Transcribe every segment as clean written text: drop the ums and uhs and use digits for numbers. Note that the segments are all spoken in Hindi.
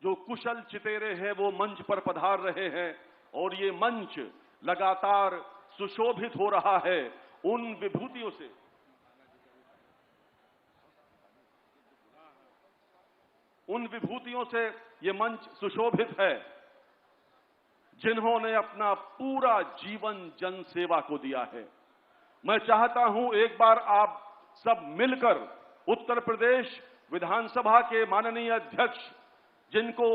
जो कुशल चितेरे हैं वो मंच पर पधार रहे हैं और ये मंच लगातार सुशोभित हो रहा है उन विभूतियों से ये मंच सुशोभित है जिन्होंने अपना पूरा जीवन जन सेवा को दिया है। मैं चाहता हूं एक बार आप सब मिलकर उत्तर प्रदेश विधानसभा के माननीय अध्यक्ष, जिनको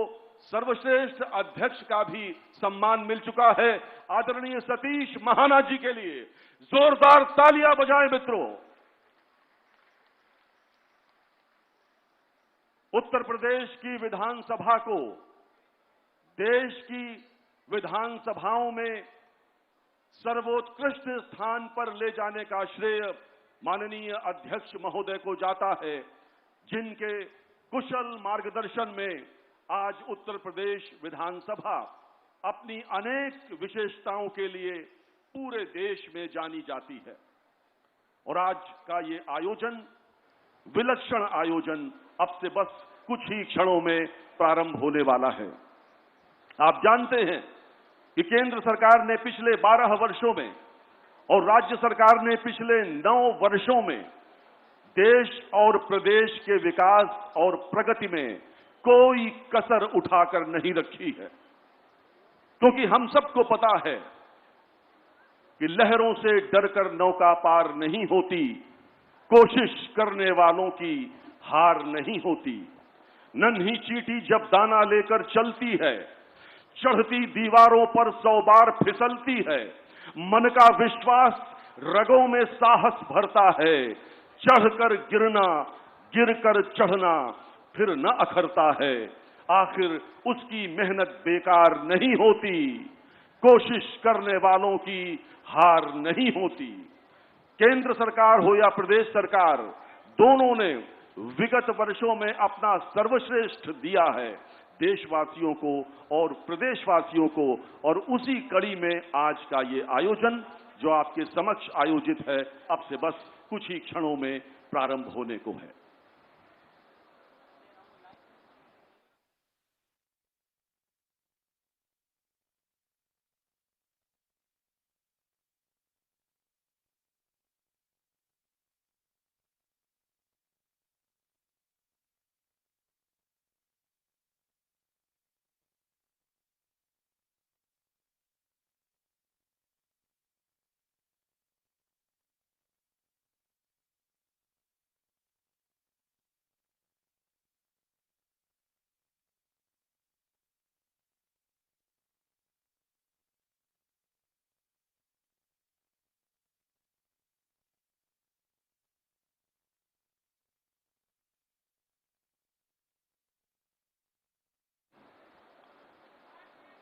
सर्वश्रेष्ठ अध्यक्ष का भी सम्मान मिल चुका है, आदरणीय सतीश महाना जी के लिए जोरदार तालियां बजाएं मित्रों। उत्तर प्रदेश की विधानसभा को देश की विधानसभाओं में सर्वोत्कृष्ट स्थान पर ले जाने का श्रेय माननीय अध्यक्ष महोदय को जाता है, जिनके कुशल मार्गदर्शन में आज उत्तर प्रदेश विधानसभा अपनी अनेक विशेषताओं के लिए पूरे देश में जानी जाती है। और आज का ये आयोजन, विलक्षण आयोजन, अब से बस कुछ ही क्षणों में प्रारंभ होने वाला है। आप जानते हैं कि केंद्र सरकार ने पिछले 12 वर्षों में और राज्य सरकार ने पिछले 9 वर्षों में देश और प्रदेश के विकास और प्रगति में कोई कसर उठाकर नहीं रखी है, क्योंकि हम सबको पता है कि लहरों से डरकर नौका पार नहीं होती, कोशिश करने वालों की हार नहीं होती। नन्ही चींटी जब दाना लेकर चलती है, चढ़ती दीवारों पर 100 बार फिसलती है, मन का विश्वास रगों में साहस भरता है, चढ़कर गिरना, गिरकर चढ़ना फिर न अखरता है, आखिर उसकी मेहनत बेकार नहीं होती, कोशिश करने वालों की हार नहीं होती। केंद्र सरकार हो या प्रदेश सरकार, दोनों ने विगत वर्षों में अपना सर्वश्रेष्ठ दिया है देशवासियों को और प्रदेशवासियों को, और उसी कड़ी में आज का ये आयोजन जो आपके समक्ष आयोजित है, अब से बस कुछ ही क्षणों में प्रारंभ होने को है।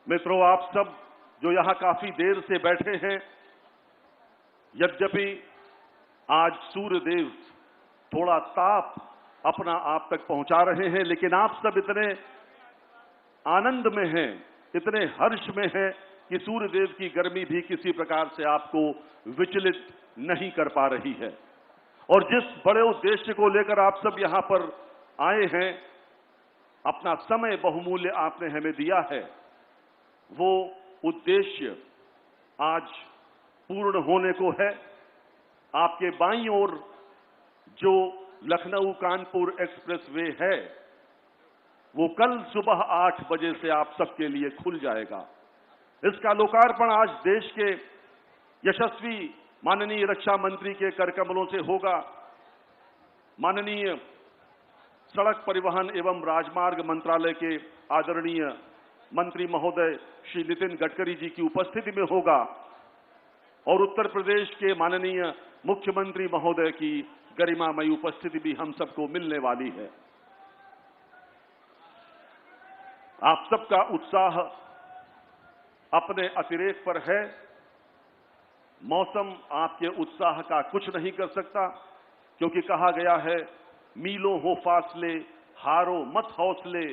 मित्रों, आप सब जो यहां काफी देर से बैठे हैं, यद्यपि आज सूर्यदेव थोड़ा ताप अपना आप तक पहुंचा रहे हैं, लेकिन आप सब इतने आनंद में हैं, इतने हर्ष में हैं कि सूर्यदेव की गर्मी भी किसी प्रकार से आपको विचलित नहीं कर पा रही है। और जिस बड़े उद्देश्य को लेकर आप सब यहां पर आए हैं, अपना समय बहुमूल्य आपने हमें दिया है, वो उद्देश्य आज पूर्ण होने को है। आपके बाईं ओर जो लखनऊ कानपुर एक्सप्रेसवे है, वो कल सुबह 8 बजे से आप सबके लिए खुल जाएगा। इसका लोकार्पण आज देश के यशस्वी माननीय रक्षा मंत्री के करकमलों से होगा। माननीय सड़क परिवहन एवं राजमार्ग मंत्रालय के आदरणीय मंत्री महोदय श्री नितिन गडकरी जी की उपस्थिति में होगा और उत्तर प्रदेश के माननीय मुख्यमंत्री महोदय की गरिमामयी उपस्थिति भी हम सबको मिलने वाली है। आप सबका उत्साह अपने अतिरेक पर है। मौसम आपके उत्साह का कुछ नहीं कर सकता, क्योंकि कहा गया है, मीलों हो फासले, हारो मत हौसले,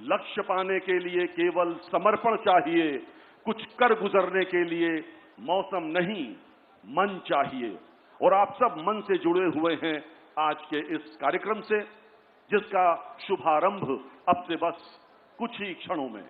लक्ष्य पाने के लिए केवल समर्पण चाहिए, कुछ कर गुजरने के लिए मौसम नहीं मन चाहिए। और आप सब मन से जुड़े हुए हैं आज के इस कार्यक्रम से, जिसका शुभारंभ अब से बस कुछ ही क्षणों में।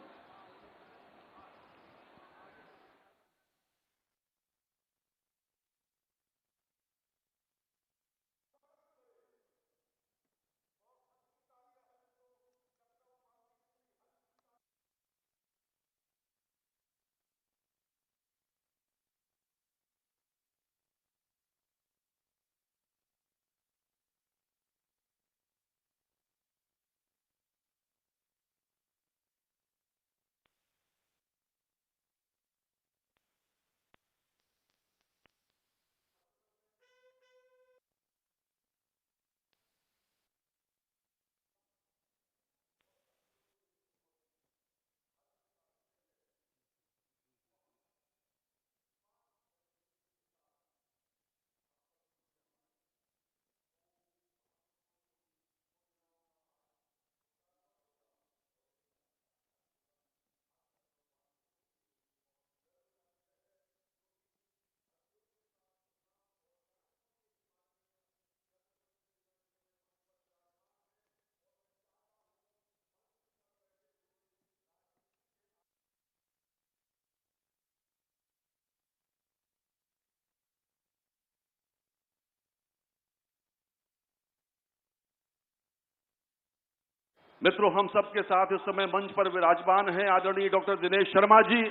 मित्रों, हम सबके साथ इस समय मंच पर विराजमान हैं आदरणीय डॉक्टर दिनेश शर्मा जी,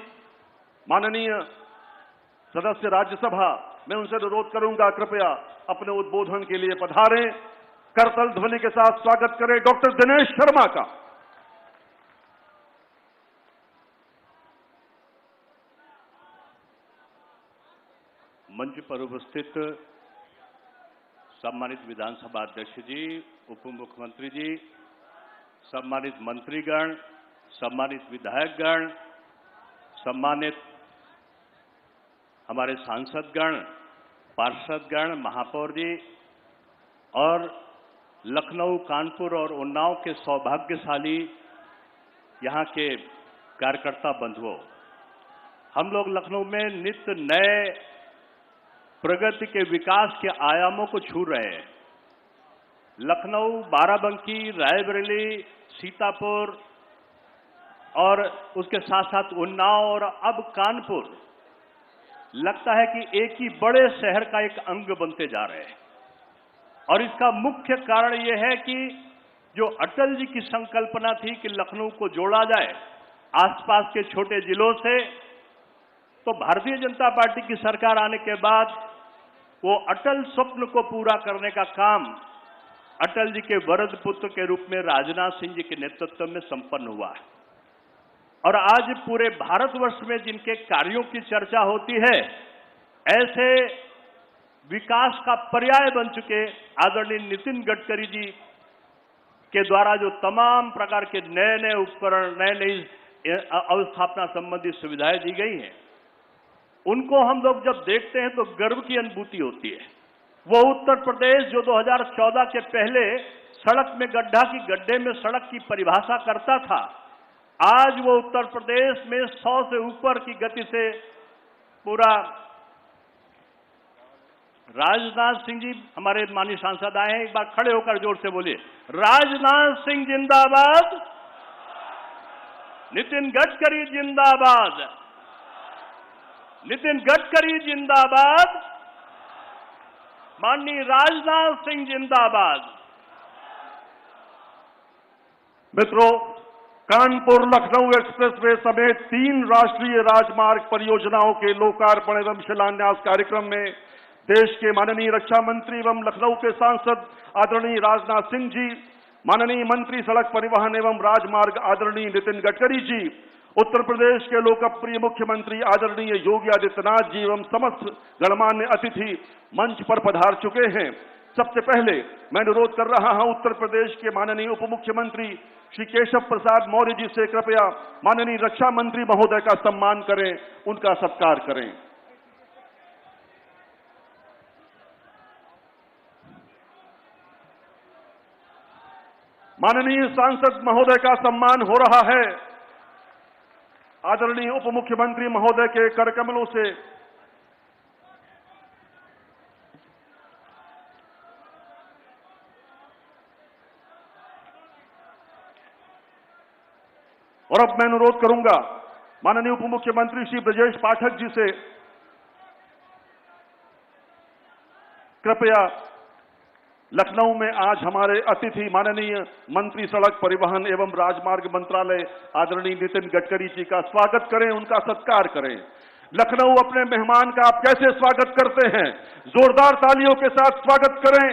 माननीय सदस्य राज्यसभा। मैं उनसे अनुरोध करूंगा कृपया अपने उद्बोधन के लिए पधारें। करतल ध्वनि के साथ स्वागत करें डॉक्टर दिनेश शर्मा का। मंच पर उपस्थित सम्मानित विधानसभा अध्यक्ष जी, उप मुख्यमंत्री जी, सम्मानित मंत्रीगण, सम्मानित विधायकगण, सम्मानित हमारे सांसदगण, पार्षदगण, महापौर जी और लखनऊ, कानपुर और उन्नाव के सौभाग्यशाली यहाँ के कार्यकर्ता बंधुओं, हम लोग लखनऊ में नित्य नए प्रगति के विकास के आयामों को छू रहे हैं। लखनऊ, बाराबंकी, रायबरेली, सीतापुर और उसके साथ साथ उन्नाव और अब कानपुर लगता है कि एक ही बड़े शहर का एक अंग बनते जा रहे हैं। और इसका मुख्य कारण यह है कि जो अटल जी की संकल्पना थी कि लखनऊ को जोड़ा जाए आसपास के छोटे जिलों से, तो भारतीय जनता पार्टी की सरकार आने के बाद वो अटल स्वप्न को पूरा करने का काम अटल जी के वरद पुत्र के रूप में राजनाथ सिंह जी के नेतृत्व में संपन्न हुआ है। और आज पूरे भारतवर्ष में जिनके कार्यों की चर्चा होती है, ऐसे विकास का पर्याय बन चुके आदरणीय नितिन गडकरी जी के द्वारा जो तमाम प्रकार के नए नए उपकरण, नई नई अवस्थापना संबंधी सुविधाएं दी गई हैं, उनको हम लोग जब देखते हैं तो गर्व की अनुभूति होती है। वो उत्तर प्रदेश जो 2014 के पहले सड़क में गड्ढे में सड़क की परिभाषा करता था, आज वो उत्तर प्रदेश में 100 से ऊपर की गति से पूरा। राजनाथ सिंह जी हमारे माननीय सांसद आए हैं, एक बार खड़े होकर जोर से बोलिए, राजनाथ सिंह जिंदाबाद, नितिन गडकरी जिंदाबाद, नितिन गडकरी जिंदाबाद, माननीय राजनाथ सिंह जिंदाबाद। मित्रों, कानपुर लखनऊ एक्सप्रेसवे समेत 3 राष्ट्रीय राजमार्ग परियोजनाओं के लोकार्पण एवं शिलान्यास कार्यक्रम में देश के माननीय रक्षा मंत्री एवं लखनऊ के सांसद आदरणीय राजनाथ सिंह जी, माननीय मंत्री सड़क परिवहन एवं राजमार्ग आदरणीय नितिन गडकरी जी, उत्तर प्रदेश के लोकप्रिय मुख्यमंत्री आदरणीय योगी आदित्यनाथ जी एवं समस्त गणमान्य अतिथि मंच पर पधार चुके हैं। सबसे पहले मैं अनुरोध कर रहा हूं उत्तर प्रदेश के माननीय उप मुख्यमंत्री श्री केशव प्रसाद मौर्य जी से कृपया माननीय रक्षा मंत्री महोदय का सम्मान करें, उनका सत्कार करें। माननीय सांसद महोदय का सम्मान हो रहा है आदरणीय उप मुख्यमंत्री महोदय के करकमलों से। और अब मैं अनुरोध करूंगा माननीय उप मुख्यमंत्री श्री ब्रजेश पाठक जी से कृपया लखनऊ में आज हमारे अतिथि माननीय मंत्री सड़क परिवहन एवं राजमार्ग मंत्रालय आदरणीय नितिन गडकरी जी का स्वागत करें, उनका सत्कार करें। लखनऊ अपने मेहमान का आप कैसे स्वागत करते हैं? जोरदार तालियों के साथ स्वागत करें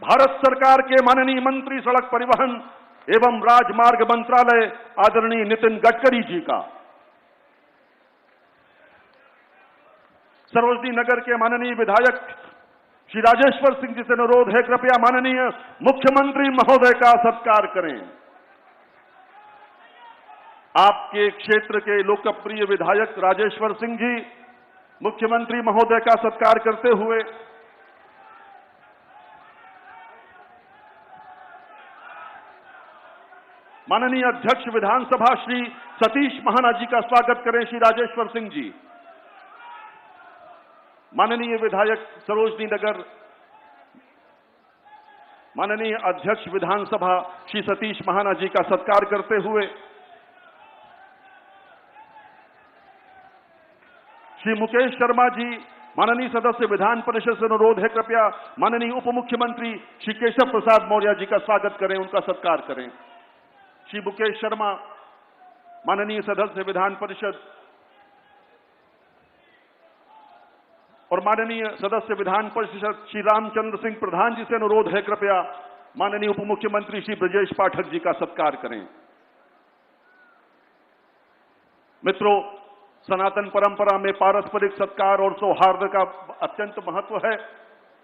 भारत सरकार के माननीय मंत्री सड़क परिवहन एवं राजमार्ग मंत्रालय आदरणीय नितिन गडकरी जी का। सरोजनी नगर के माननीय विधायक श्री राजेश्वर सिंह जी से अनुरोध है, कृपया माननीय मुख्यमंत्री महोदय का सत्कार करें। आपके क्षेत्र के लोकप्रिय विधायक राजेश्वर सिंह जी मुख्यमंत्री महोदय का सत्कार करते हुए माननीय अध्यक्ष विधानसभा श्री सतीश महाना जी का स्वागत करें। श्री राजेश्वर सिंह जी, माननीय विधायक सरोजनी नगर, माननीय अध्यक्ष विधानसभा श्री सतीश महाना जी का सत्कार करते हुए श्री मुकेश शर्मा जी माननीय सदस्य विधान परिषद से अनुरोध है, कृपया माननीय उप मुख्यमंत्री श्री केशव प्रसाद मौर्य जी का स्वागत करें, उनका सत्कार करें। श्री मुकेश शर्मा माननीय सदस्य विधान परिषद और माननीय सदस्य विधान परिषद श्री रामचंद्र सिंह प्रधान जी से अनुरोध है, कृपया माननीय उप मुख्यमंत्री श्री ब्रजेश पाठक जी का सत्कार करें। मित्रों, सनातन परंपरा में पारस्परिक सत्कार और सौहार्द का अत्यंत महत्व है।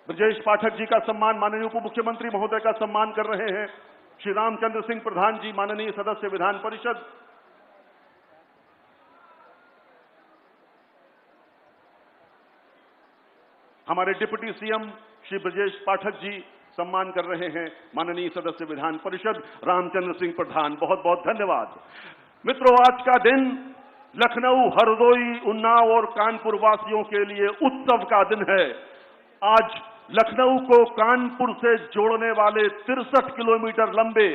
ब्रजेश पाठक जी का सम्मान माननीय उप मुख्यमंत्री महोदय का सम्मान कर रहे हैं श्री रामचंद्र सिंह प्रधान जी, माननीय सदस्य विधान परिषद। हमारे डिप्टी सीएम श्री ब्रजेश पाठक जी सम्मान कर रहे हैं माननीय सदस्य विधान परिषद रामचंद्र सिंह प्रधान। बहुत बहुत धन्यवाद। मित्रों, आज का दिन लखनऊ, हरदोई, उन्नाव और कानपुर वासियों के लिए उत्सव का दिन है। आज लखनऊ को कानपुर से जोड़ने वाले 63 किलोमीटर लंबे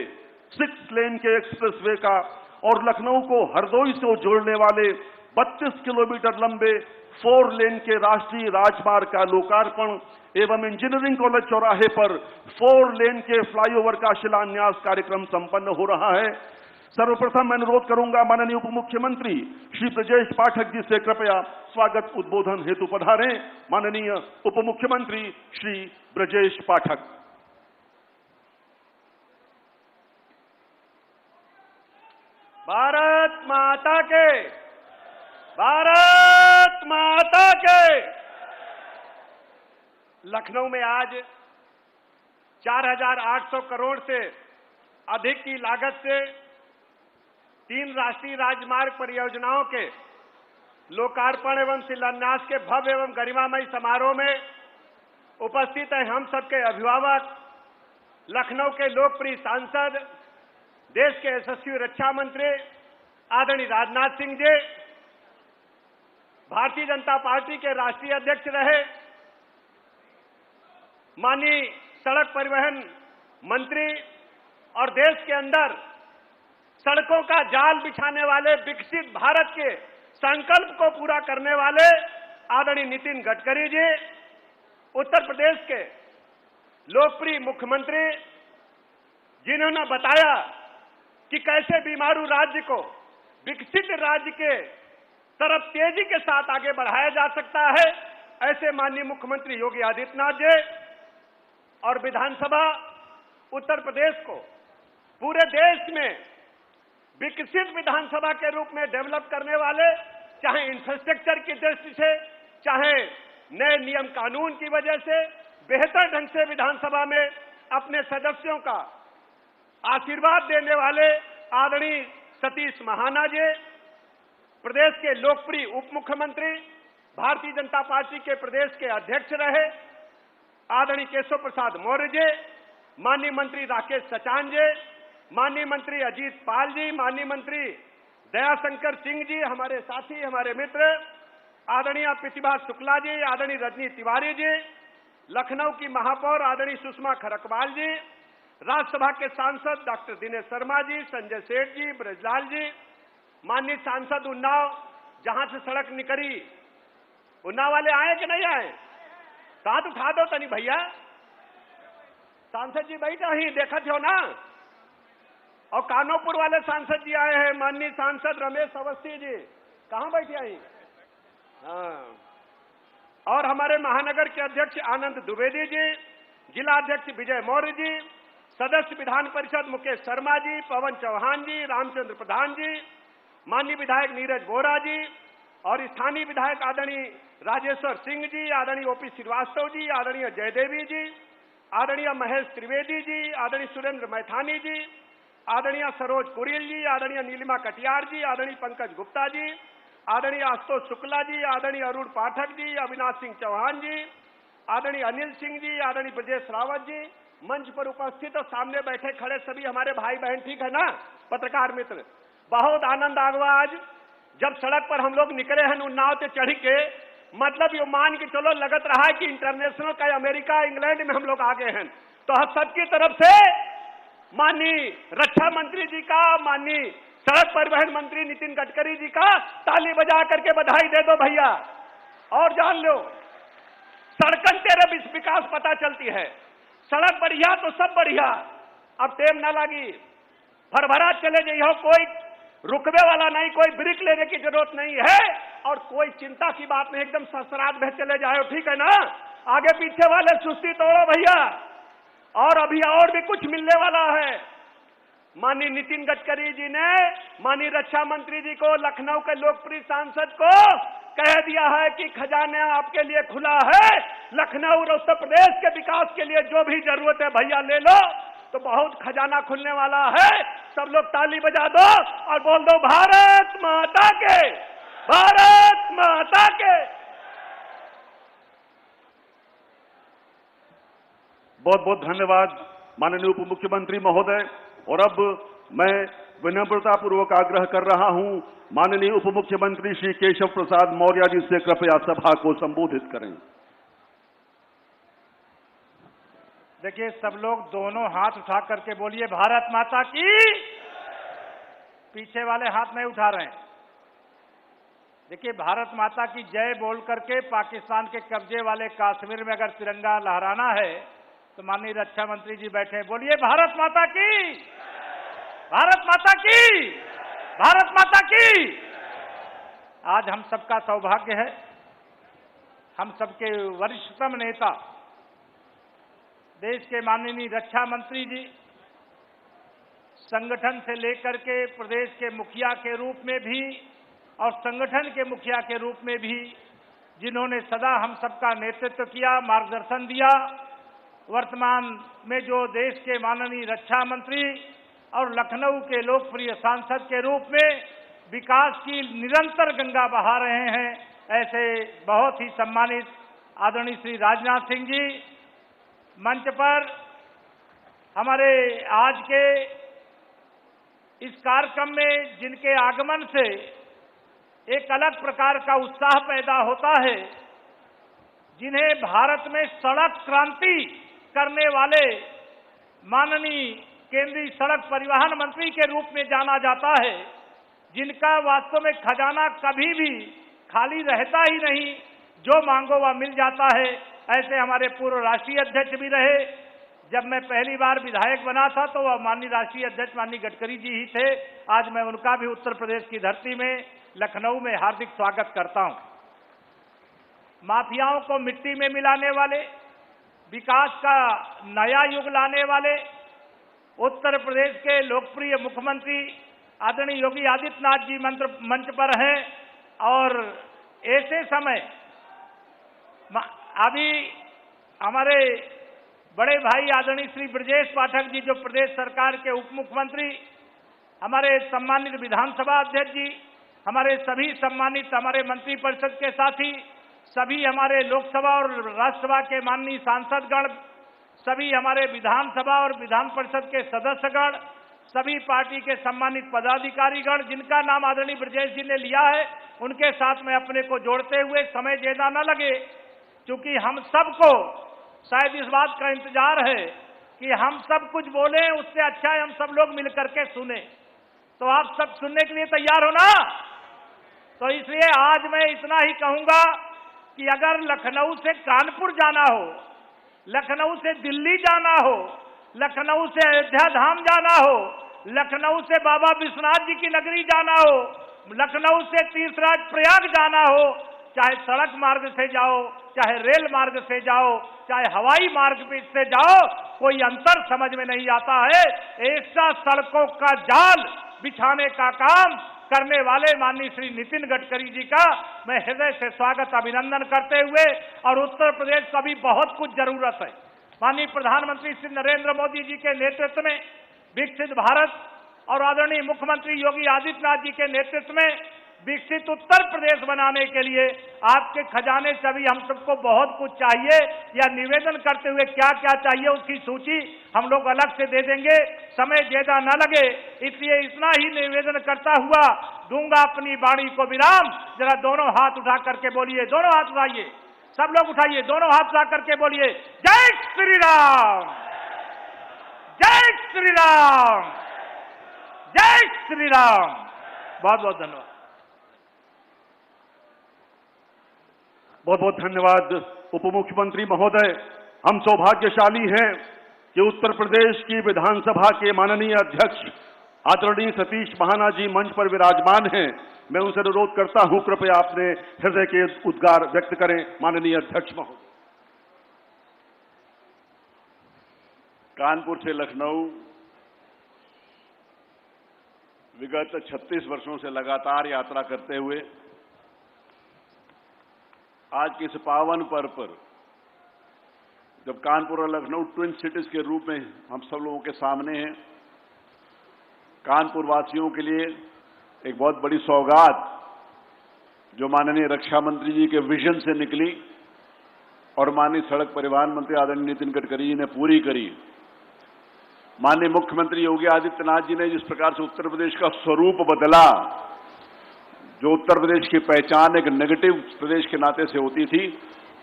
6 लेन के एक्सप्रेसवे का और लखनऊ को हरदोई से जोड़ने वाले 32 किलोमीटर लंबे 4 लेन के राष्ट्रीय राजमार्ग का लोकार्पण एवं इंजीनियरिंग कॉलेज चौराहे पर 4 लेन के फ्लाईओवर का शिलान्यास कार्यक्रम संपन्न हो रहा है। सर्वप्रथम मैं अनुरोध करूंगा माननीय उप मुख्यमंत्री श्री ब्रजेश पाठक जी से कृपया स्वागत उद्बोधन हेतु पधारें। माननीय उप मुख्यमंत्री श्री ब्रजेश पाठक। भारत माता के, भारत माता के। लखनऊ में आज 4,800 करोड़ से अधिक की लागत से 3 राष्ट्रीय राजमार्ग परियोजनाओं के लोकार्पण एवं शिलान्यास के भव्य एवं गरिमामय समारोह में उपस्थित है हम सबके अभिभावक, लखनऊ के लोकप्रिय सांसद, देश के यशस्वी रक्षा मंत्री आदरणीय राजनाथ सिंह जी, भारतीय जनता पार्टी के राष्ट्रीय अध्यक्ष रहे माननीय सड़क परिवहन मंत्री और देश के अंदर सड़कों का जाल बिछाने वाले विकसित भारत के संकल्प को पूरा करने वाले आदरणीय नितिन गडकरी जी, उत्तर प्रदेश के लोकप्रिय मुख्यमंत्री, जिन्होंने बताया कि कैसे बीमारू राज्य को विकसित राज्य के तरफ तेजी के साथ आगे बढ़ाया जा सकता है, ऐसे माननीय मुख्यमंत्री योगी आदित्यनाथ जी और विधानसभा उत्तर प्रदेश को पूरे देश में विकसित विधानसभा के रूप में डेवलप करने वाले, चाहे इंफ्रास्ट्रक्चर की दृष्टि से, चाहे नए नियम कानून की वजह से बेहतर ढंग से विधानसभा में अपने सदस्यों का आशीर्वाद देने वाले आदरणीय सतीश महाना जी, प्रदेश के लोकप्रिय उप मुख्यमंत्री, भारतीय जनता पार्टी के प्रदेश के अध्यक्ष रहे आदरणीय केशव प्रसाद मौर्य जी, माननीय मंत्री राकेश सचान जी, माननीय मंत्री अजीत पाल जी, माननीय मंत्री दयाशंकर सिंह जी, हमारे साथी, हमारे मित्र आदरणीय प्रतिभा शुक्ला जी, आदरणीय रजनी तिवारी जी, लखनऊ की महापौर आदरणीय सुषमा खरकवाल जी, राज्यसभा के सांसद डॉक्टर दिनेश शर्मा जी, संजय सेठ जी, ब्रजलाल जी, माननीय सांसद उन्नाव जहां से सड़क निकली, उन्नाव वाले आए कि नहीं आए? हाथ उठा दो तनी भैया। सांसद जी बैठे ही देखत हो ना। और कानोपुर वाले सांसद जी आए हैं, माननीय सांसद रमेश अवस्थी जी, कहां बैठे आई? हाँ। और हमारे महानगर के अध्यक्ष आनंद द्विवेदी जी, जिला अध्यक्ष विजय मौर्य जी, सदस्य विधान परिषद मुकेश शर्मा जी, पवन चौहान जी, रामचंद्र प्रधान जी, माननीय विधायक नीरज बोरा जी और स्थानीय विधायक आदरणीय राजेश्वर सिंह जी, आदरणीय ओपी श्रीवास्तव जी, आदरणीय जयदेवी जी, आदरणीय महेश त्रिवेदी जी, आदरणीय सुरेंद्र मैथानी जी, आदरणीय सरोज कुरिल जी, आदरणीय नीलिमा कटियार जी, आदरणीय पंकज गुप्ता जी, आदरणीय आशुतोष शुक्ला जी, आदरणीय अरुण पाठक जी, अविनाश सिंह चौहान जी, आदरणीय अनिल सिंह जी, आदरणीय ब्रजेश रावत जी, मंच पर उपस्थित और सामने बैठे खड़े सभी हमारे भाई बहन, ठीक है ना पत्रकार मित्र। बहुत आनंद आ गया आज जब सड़क पर हम लोग निकले हैं उन्नाव से चढ़ के। मतलब ये मान के चलो लगत रहा है कि इंटरनेशनल का अमेरिका इंग्लैंड में हम लोग आगे हैं। तो हम सबकी तरफ से माननीय रक्षा मंत्री जी का, माननीय सड़क परिवहन मंत्री नितिन गडकरी जी का ताली बजा करके बधाई दे दो भैया। और जान लो, सड़कन तेरे विकास पता चलती है। सड़क बढ़िया तो सब बढ़िया। अब टेम ना लगी, भरभरा चले जाइए, कोई रुकवे वाला नहीं, कोई ब्रेक लेने की जरूरत नहीं है और कोई चिंता की बात नहीं, एकदम ससरात में चले जाओ, ठीक है ना। आगे पीछे वाले सुस्ती तोड़ो भैया। और अभी और भी कुछ मिलने वाला है। माननीय नितिन गडकरी जी ने माननीय रक्षा मंत्री जी को, लखनऊ के लोकप्रिय सांसद को कह दिया है कि खजाना आपके लिए खुला है, लखनऊ और उत्तर प्रदेश के विकास के लिए जो भी जरूरत है भैया ले लो। तो बहुत खजाना खुलने वाला है। सब लोग ताली बजा दो और बोल दो भारत माता के, भारत माता के। बहुत बहुत धन्यवाद माननीय उप मुख्यमंत्री महोदय। और अब मैं विनम्रता पूर्वक आग्रह कर रहा हूं माननीय उप मुख्यमंत्री श्री केशव प्रसाद मौर्य जी से कृपया सभा को संबोधित करें। देखिए, सब लोग दोनों हाथ उठा करके बोलिए भारत माता की। पीछे वाले हाथ नहीं उठा रहे हैं। देखिए, भारत माता की जय बोल करके पाकिस्तान के कब्जे वाले कश्मीर में अगर तिरंगा लहराना है तो माननीय रक्षा मंत्री जी बैठे, बोलिए भारत माता की, भारत माता की, भारत माता की। आज हम सबका सौभाग्य है, हम सबके वरिष्ठतम नेता देश के माननीय रक्षा मंत्री जी संगठन से लेकर के प्रदेश के मुखिया के रूप में भी और संगठन के मुखिया के रूप में भी जिन्होंने सदा हम सबका नेतृत्व किया, मार्गदर्शन दिया, वर्तमान में जो देश के माननीय रक्षा मंत्री और लखनऊ के लोकप्रिय सांसद के रूप में विकास की निरंतर गंगा बहा रहे हैं, ऐसे बहुत ही सम्मानित आदरणीय श्री राजनाथ सिंह जी मंच पर हमारे आज के इस कार्यक्रम में जिनके आगमन से एक अलग प्रकार का उत्साह पैदा होता है, जिन्हें भारत में सड़क क्रांति करने वाले माननीय केंद्रीय सड़क परिवहन मंत्री के रूप में जाना जाता है, जिनका वास्तव में खजाना कभी भी खाली रहता ही नहीं, जो मांगो वह मिल जाता है। ऐसे हमारे पूर्व राष्ट्रीय अध्यक्ष भी रहे। जब मैं पहली बार विधायक बना था तो वह माननीय राष्ट्रीय अध्यक्ष माननीय गडकरी जी ही थे। आज मैं उनका भी उत्तर प्रदेश की धरती में लखनऊ में हार्दिक स्वागत करता हूं। माफियाओं को मिट्टी में मिलाने वाले, विकास का नया युग लाने वाले उत्तर प्रदेश के लोकप्रिय मुख्यमंत्री आदरणीय योगी आदित्यनाथ जी मंच पर हैं। और ऐसे समय अभी हमारे बड़े भाई आदरणीय श्री ब्रजेश पाठक जी, जो प्रदेश सरकार के उप मुख्यमंत्री, हमारे सम्मानित विधानसभा अध्यक्ष जी, हमारे सभी सम्मानित हमारे मंत्री परिषद के साथी, सभी हमारे लोकसभा और राज्यसभा के माननीय सांसदगण, सभी हमारे विधानसभा और विधान परिषद के सदस्यगण, सभी पार्टी के सम्मानित पदाधिकारीगण, जिनका नाम आदरणीय ब्रजेश जी ने लिया है, उनके साथ में अपने को जोड़ते हुए समय ज्यादा न लगे, क्योंकि हम सबको शायद इस बात का इंतजार है कि हम सब कुछ बोलें, उससे अच्छा है हम सब लोग मिलकर के सुने। तो आप सब सुनने के लिए तैयार हो ना? तो इसलिए आज मैं इतना ही कहूंगा कि अगर लखनऊ से कानपुर जाना हो, लखनऊ से दिल्ली जाना हो, लखनऊ से अयोध्या धाम जाना हो, लखनऊ से बाबा विश्वनाथ जी की नगरी जाना हो, लखनऊ से तीर्थराज प्रयाग जाना हो, चाहे सड़क मार्ग से जाओ, चाहे रेल मार्ग से जाओ, चाहे हवाई मार्ग से जाओ, कोई अंतर समझ में नहीं आता है। ऐसा सड़कों का जाल बिछाने का काम करने वाले माननीय श्री नितिन गडकरी जी का मैं हृदय से स्वागत अभिनंदन करते हुए, और उत्तर प्रदेश को अभी बहुत कुछ जरूरत है। माननीय प्रधानमंत्री श्री नरेंद्र मोदी जी के नेतृत्व में विकसित भारत और आदरणीय मुख्यमंत्री योगी आदित्यनाथ जी के नेतृत्व में विकसित उत्तर प्रदेश बनाने के लिए आपके खजाने से अभी हम सबको बहुत कुछ चाहिए। या निवेदन करते हुए क्या क्या चाहिए उसकी सूची हम लोग अलग से दे देंगे, समय ज्यादा न लगे, इसलिए इतना ही निवेदन करता हुआ दूंगा अपनी वाणी को विराम। जरा दोनों हाथ उठा करके बोलिए, दोनों हाथ उठाइए, सब लोग उठाइए, दोनों हाथ उठा करके बोलिए, जय श्री राम, जय श्री राम, जय श्री राम। बहुत बहुत धन्यवाद। बहुत बहुत धन्यवाद उप मुख्यमंत्री महोदय। हम सौभाग्यशाली हैं कि उत्तर प्रदेश की विधानसभा के माननीय अध्यक्ष आदरणीय सतीश महाना जी मंच पर विराजमान हैं। मैं उनसे अनुरोध करता हूं, कृपया अपने हृदय के उद्गार व्यक्त करें। माननीय अध्यक्ष महोदय। कानपुर से लखनऊ विगत 36 वर्षों से लगातार यात्रा करते हुए आज के इस पावन पर्व पर, जब कानपुर और लखनऊ ट्विन सिटीज के रूप में हम सब लोगों के सामने हैं, कानपुर वासियों के लिए एक बहुत बड़ी सौगात जो माननीय रक्षा मंत्री जी के विजन से निकली और माननीय सड़क परिवहन मंत्री आदरणीय नितिन गडकरी जी ने पूरी करी। माननीय मुख्यमंत्री योगी आदित्यनाथ जी ने जिस प्रकार से उत्तर प्रदेश का स्वरूप बदला, जो उत्तर प्रदेश की पहचान एक नेगेटिव प्रदेश के नाते से होती थी,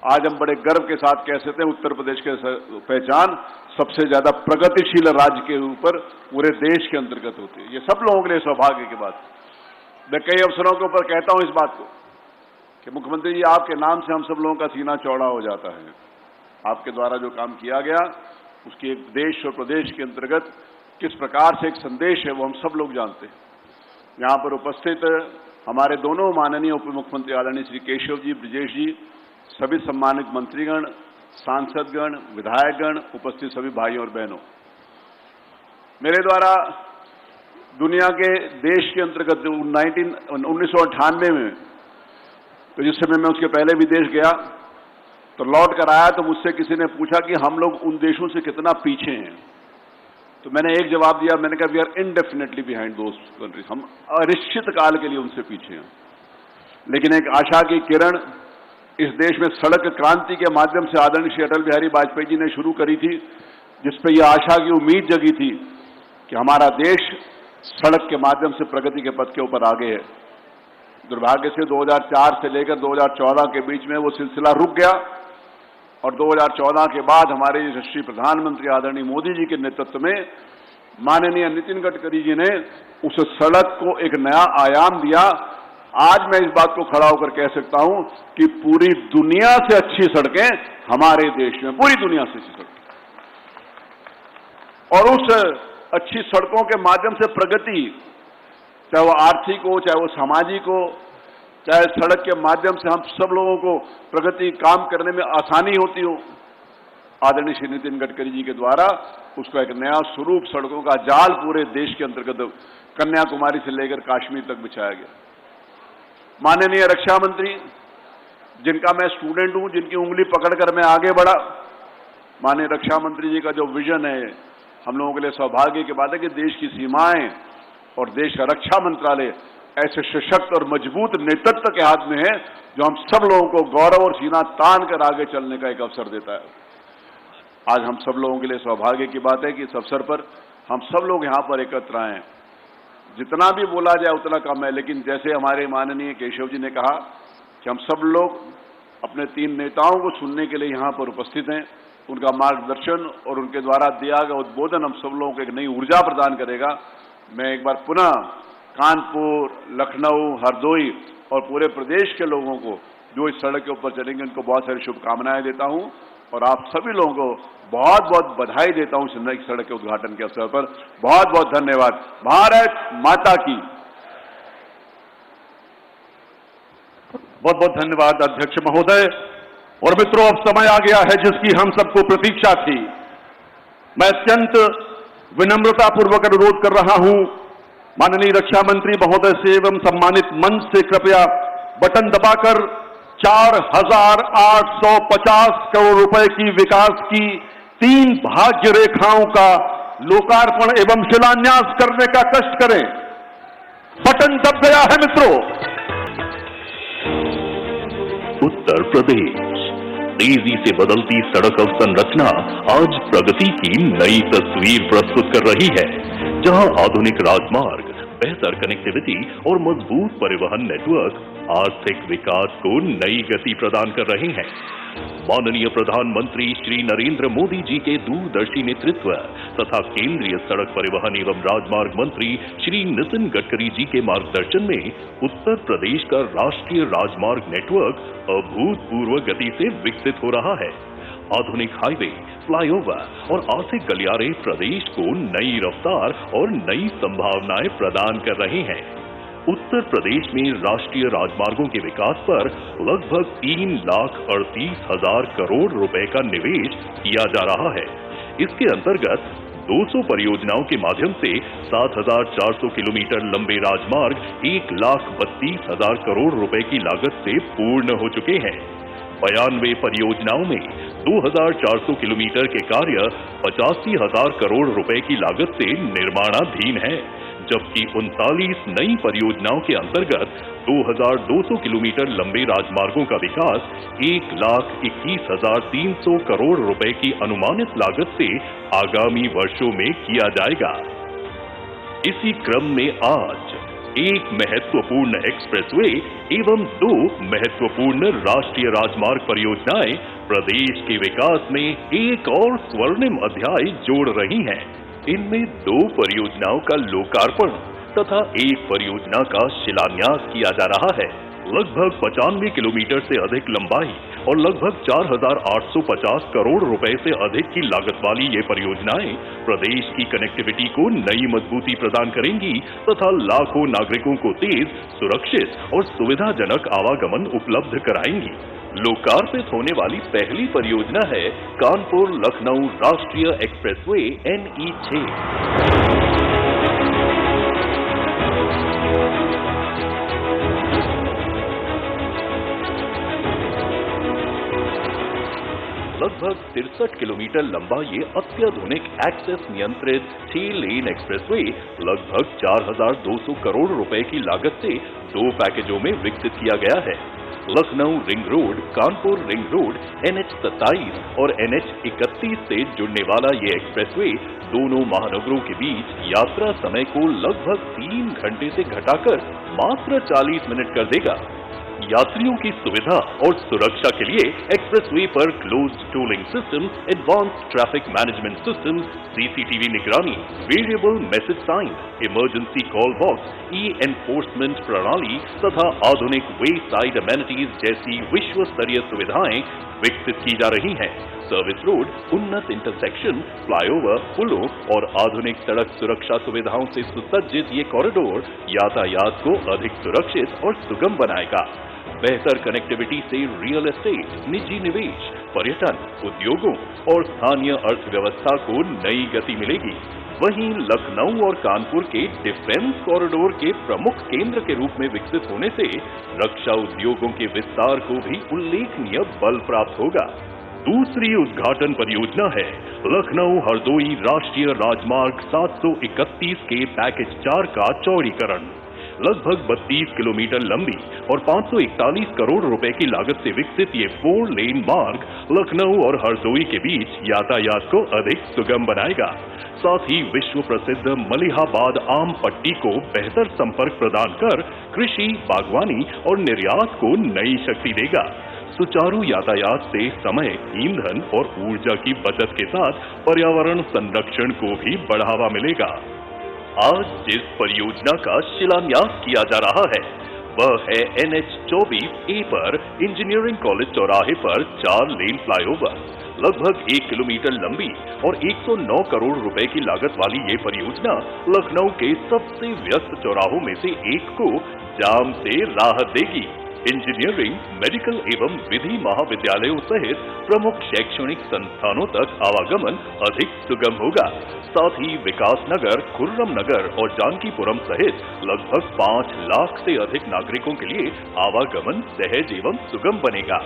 आज हम बड़े गर्व के साथ कह सकते हैं उत्तर प्रदेश की पहचान सबसे ज्यादा प्रगतिशील राज्य के ऊपर पूरे देश के अंतर्गत होती है। ये सब लोगों के लिए सौभाग्य की बात। मैं कई अवसरों के ऊपर कहता हूं इस बात को कि मुख्यमंत्री जी, आपके नाम से हम सब लोगों का सीना चौड़ा हो जाता है। आपके द्वारा जो काम किया गया उसकी एक देश और प्रदेश के अंतर्गत किस प्रकार से एक संदेश है वो हम सब लोग जानते हैं। यहां पर उपस्थित हमारे दोनों माननीय उप मुख्यमंत्री आदरणीय श्री केशव जी, ब्रजेश जी, सभी सम्मानित मंत्रीगण, सांसदगण, विधायकगण, उपस्थित सभी भाइयों और बहनों, मेरे द्वारा दुनिया के देश के अंतर्गत 1998 में, तो जिस समय मैं उसके पहले विदेश गया तो लौट कर आया तो मुझसे किसी ने पूछा कि हम लोग उन देशों से कितना पीछे हैं। तो मैंने एक जवाब दिया, मैंने कहा we are indefinitely behind those countries, हम अनिश्चित काल के लिए उनसे पीछे हैं। लेकिन एक आशा की किरण इस देश में सड़क क्रांति के माध्यम से आदरणीय श्री अटल बिहारी वाजपेयी जी ने शुरू करी थी, जिसपे यह आशा की उम्मीद जगी थी कि हमारा देश सड़क के माध्यम से प्रगति के पथ के ऊपर आगे है। दुर्भाग्य से 2004 से लेकर 2014 के बीच में वो सिलसिला रुक गया और 2014 के बाद हमारे यशस्वी प्रधानमंत्री आदरणीय मोदी जी के नेतृत्व में माननीय नितिन गडकरी जी ने उस सड़क को एक नया आयाम दिया। आज मैं इस बात को खड़ा होकर कह सकता हूं कि पूरी दुनिया से अच्छी सड़कें हमारे देश में, पूरी दुनिया से अच्छी सड़कें, और उस अच्छी सड़कों के माध्यम से प्रगति, चाहे वो आर्थिक हो, चाहे वो सामाजिक हो, चाहे सड़क के माध्यम से हम सब लोगों को प्रगति काम करने में आसानी होती हो, आदरणीय श्री नितिन गडकरी जी के द्वारा उसका एक नया स्वरूप, सड़कों का जाल पूरे देश के अंतर्गत कन्याकुमारी से लेकर कश्मीर तक बिछाया गया। माननीय रक्षा मंत्री, जिनका मैं स्टूडेंट हूं, जिनकी उंगली पकड़कर मैं आगे बढ़ा, माननीय रक्षा मंत्री जी का जो विजन है, हम लोगों के लिए सौभाग्य की बात है कि देश की सीमाएं और देश का रक्षा मंत्रालय ऐसे सशक्त और मजबूत नेतृत्व के हाथ में है जो हम सब लोगों को गौरव और सीना तान कर आगे चलने का एक अवसर देता है। आज हम सब लोगों के लिए सौभाग्य की बात है कि इस अवसर पर हम सब लोग यहां पर एकत्र आए हैं। जितना भी बोला जाए उतना कम है, लेकिन जैसे हमारे माननीय केशव जी ने कहा कि हम सब लोग अपने 3 नेताओं को सुनने के लिए यहां पर उपस्थित हैं, उनका मार्गदर्शन और उनके द्वारा दिया गया उद्बोधन हम सब लोगों को एक नई ऊर्जा प्रदान करेगा। मैं एक बार पुनः कानपुर, लखनऊ, हरदोई और पूरे प्रदेश के लोगों को जो इस सड़क के ऊपर चलेंगे उनको बहुत सारी शुभकामनाएं देता हूं और आप सभी लोगों को बहुत बहुत बधाई देता हूं इस नई सड़क के उद्घाटन के अवसर पर। बहुत बहुत धन्यवाद। भारत माता की। बहुत बहुत धन्यवाद अध्यक्ष महोदय। और मित्रों, अब समय आ गया है जिसकी हम सबको प्रतीक्षा थी। मैं अत्यंत विनम्रतापूर्वक अनुरोध कर रहा हूं माननीय रक्षा मंत्री महोदय से एवं सम्मानित मंच से कृपया बटन दबाकर 4,850 करोड़ रुपए की विकास की 3 भाग्य रेखाओं का लोकार्पण एवं शिलान्यास करने का कष्ट करें। बटन दब गया है मित्रों। उत्तर प्रदेश तेजी से बदलती सड़क अवसंरचना आज प्रगति की नई तस्वीर प्रस्तुत कर रही है, जहां आधुनिक राजमार्ग, बेहतर कनेक्टिविटी और मजबूत परिवहन नेटवर्क आर्थिक विकास को नई गति प्रदान कर रहे हैं। माननीय प्रधानमंत्री श्री नरेंद्र मोदी जी के दूरदर्शी नेतृत्व तथा केंद्रीय सड़क परिवहन एवं राजमार्ग मंत्री श्री नितिन गडकरी जी के मार्गदर्शन में उत्तर प्रदेश का राष्ट्रीय राजमार्ग नेटवर्क अभूतपूर्व गति से विकसित हो रहा है। आधुनिक हाईवे, फ्लाईओवर और आर्थिक गलियारे प्रदेश को नई रफ्तार और नई संभावनाएं प्रदान कर रहे हैं। उत्तर प्रदेश में राष्ट्रीय राजमार्गों के विकास पर लगभग 3,38,000 करोड़ रुपए का निवेश किया जा रहा है। इसके अंतर्गत 200 परियोजनाओं के माध्यम से 7,400 किलोमीटर लंबे राजमार्ग 1,32,000 करोड़ रुपए की लागत से पूर्ण हो चुके हैं। 92 परियोजनाओं में 2,400 किलोमीटर के कार्य 85,000 करोड़ रुपए की लागत से निर्माणाधीन है, जबकि 39 नई परियोजनाओं के अंतर्गत 2,200 किलोमीटर लंबे राजमार्गों का विकास 1,21,300 करोड़ रुपए की अनुमानित लागत से आगामी वर्षों में किया जाएगा। इसी क्रम में आज एक महत्वपूर्ण एक्सप्रेसवे एवं 2 महत्वपूर्ण राष्ट्रीय राजमार्ग परियोजनाएं प्रदेश के विकास में एक और स्वर्णिम अध्याय जोड़ रही हैं। इनमें 2 परियोजनाओं का लोकार्पण तथा एक परियोजना का शिलान्यास किया जा रहा है। लगभग 95 किलोमीटर से अधिक लंबाई और लगभग 4,850 करोड़ रुपए से अधिक की लागत वाली ये परियोजनाएं प्रदेश की कनेक्टिविटी को नई मजबूती प्रदान करेंगी तथा लाखों नागरिकों को तेज, सुरक्षित और सुविधाजनक आवागमन उपलब्ध कराएंगी। लोकार्पित होने वाली पहली परियोजना है कानपुर लखनऊ राष्ट्रीय एक्सप्रेसवे NE6। लगभग 63 किलोमीटर लंबा ये अत्याधुनिक एक्सेस नियंत्रित 6 लेन एक्सप्रेसवे लगभग 4,200 करोड़ रुपए की लागत से 2 पैकेजों में विकसित किया गया है। Lucknow ring road, Kanpur ring road, NH27 और NH31 से जुड़ने वाला ये एक्सप्रेसवे दोनों महानगरों के बीच यात्रा समय को लगभग 3 घंटे से घटाकर मात्र 40 मिनट कर देगा। यात्रियों की सुविधा और सुरक्षा के लिए एक्सप्रेसवे पर closed tolling system, advanced traffic management system, CCTV निगरानी, variable message sign, emergency call box, e enforcement प्रणाली तथा आधुनिक वे साइड अमेनिटीज जैसी विश्व स्तरीय सुविधाएं विकसित की जा रही हैं। सर्विस रोड, उन्नत इंटरसेक्शन, फ्लाईओवर, पुलों और आधुनिक सड़क सुरक्षा सुविधाओं से सुसज्जित ये कॉरिडोर यातायात को अधिक सुरक्षित और सुगम बनाएगा। बेहतर कनेक्टिविटी से रियल एस्टेट, निजी निवेश, पर्यटन, उद्योगों और स्थानीय अर्थव्यवस्था को नई गति मिलेगी। वहीं लखनऊ और कानपुर के डिफेंस कॉरिडोर के प्रमुख केंद्र के रूप में विकसित होने से रक्षा उद्योगों के विस्तार को भी उल्लेखनीय बल प्राप्त होगा। दूसरी उद्घाटन परियोजना है लखनऊ हरदोई राष्ट्रीय राजमार्ग 731 के पैकेज 4 का चौड़ीकरण। लगभग 32 किलोमीटर लंबी और 541 करोड़ रुपए की लागत से विकसित ये 4 लेन मार्ग लखनऊ और हरदोई के बीच यातायात को अधिक सुगम बनाएगा। साथ ही विश्व प्रसिद्ध मलिहाबाद आम पट्टी को बेहतर संपर्क प्रदान कर कृषि, बागवानी और निर्यात को नई शक्ति देगा। सुचारू यातायात से समय, ईंधन और ऊर्जा की बचत के साथ पर्यावरण संरक्षण को भी बढ़ावा मिलेगा। आज जिस परियोजना का शिलान्यास किया जा रहा है वह है NH-24A पर इंजीनियरिंग कॉलेज चौराहे पर 4 लेन फ्लाईओवर। लगभग 1 किलोमीटर लंबी और 109 करोड़ रुपए की लागत वाली ये परियोजना लखनऊ के सबसे व्यस्त चौराहों में से एक को जाम से राहत देगी। इंजीनियरिंग, मेडिकल एवं विधि महाविद्यालयों सहित प्रमुख शैक्षणिक संस्थानों तक आवागमन अधिक सुगम होगा। साथ ही विकास नगर, खुर्रम नगर और जानकीपुरम सहित लगभग 5 लाख से अधिक नागरिकों के लिए आवागमन सहज एवं सुगम बनेगा।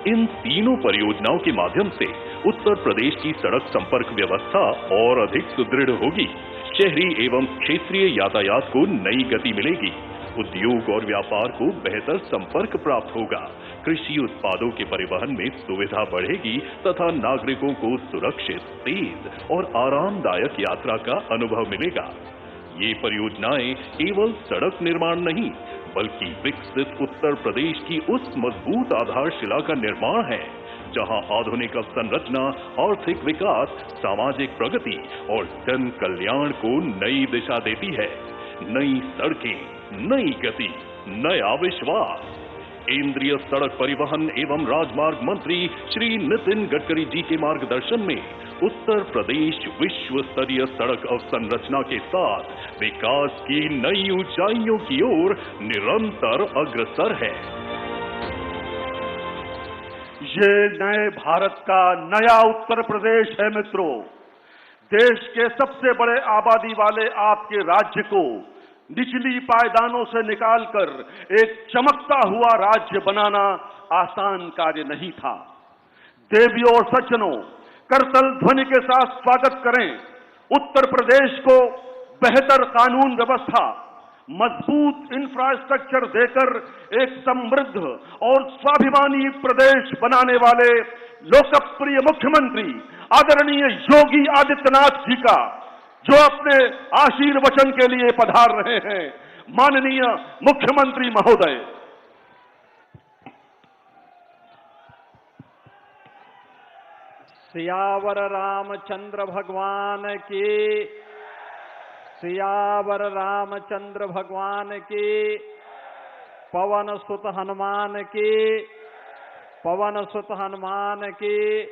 इन तीनों परियोजनाओं के माध्यम से उत्तर प्रदेश की सड़क संपर्क व्यवस्था और अधिक सुदृढ़ होगी। शहरी एवं क्षेत्रीय यातायात को नई गति मिलेगी। उद्योग और व्यापार को बेहतर संपर्क प्राप्त होगा। कृषि उत्पादों के परिवहन में सुविधा बढ़ेगी तथा नागरिकों को सुरक्षित, तेज और आरामदायक यात्रा का अनुभव मिलेगा। ये परियोजनाएं केवल सड़क निर्माण नहीं बल्कि विकसित उत्तर प्रदेश की उस मजबूत आधारशिला का निर्माण है जहां आधुनिक अवसंरचना, आर्थिक विकास, सामाजिक प्रगति और जन कल्याण को नई दिशा देती है। नई सड़कें, नई गति, नया विश्वास। केंद्रीय सड़क परिवहन एवं राजमार्ग मंत्री श्री नितिन गडकरी जी के मार्गदर्शन में उत्तर प्रदेश विश्व स्तरीय सड़क अवसंरचना के साथ विकास की नई ऊंचाइयों की ओर निरंतर अग्रसर है। ये नए भारत का नया उत्तर प्रदेश है मित्रों। देश के सबसे बड़े आबादी वाले आपके राज्य को निचली पायदानों से निकालकर एक चमकता हुआ राज्य बनाना आसान कार्य नहीं था। देवियों और सज्जनों, करतल ध्वनि के साथ स्वागत करें उत्तर प्रदेश को बेहतर कानून व्यवस्था, मजबूत इंफ्रास्ट्रक्चर देकर एक समृद्ध और स्वाभिमानी प्रदेश बनाने वाले लोकप्रिय मुख्यमंत्री आदरणीय योगी आदित्यनाथ जी का, जो अपने आशीर्वचन के लिए पधार रहे हैं। माननीय मुख्यमंत्री महोदय। सियावर रामचंद्र भगवान की, सियावर रामचंद्र भगवान की, पवन सुत हनुमान की, पवन सुत हनुमान की,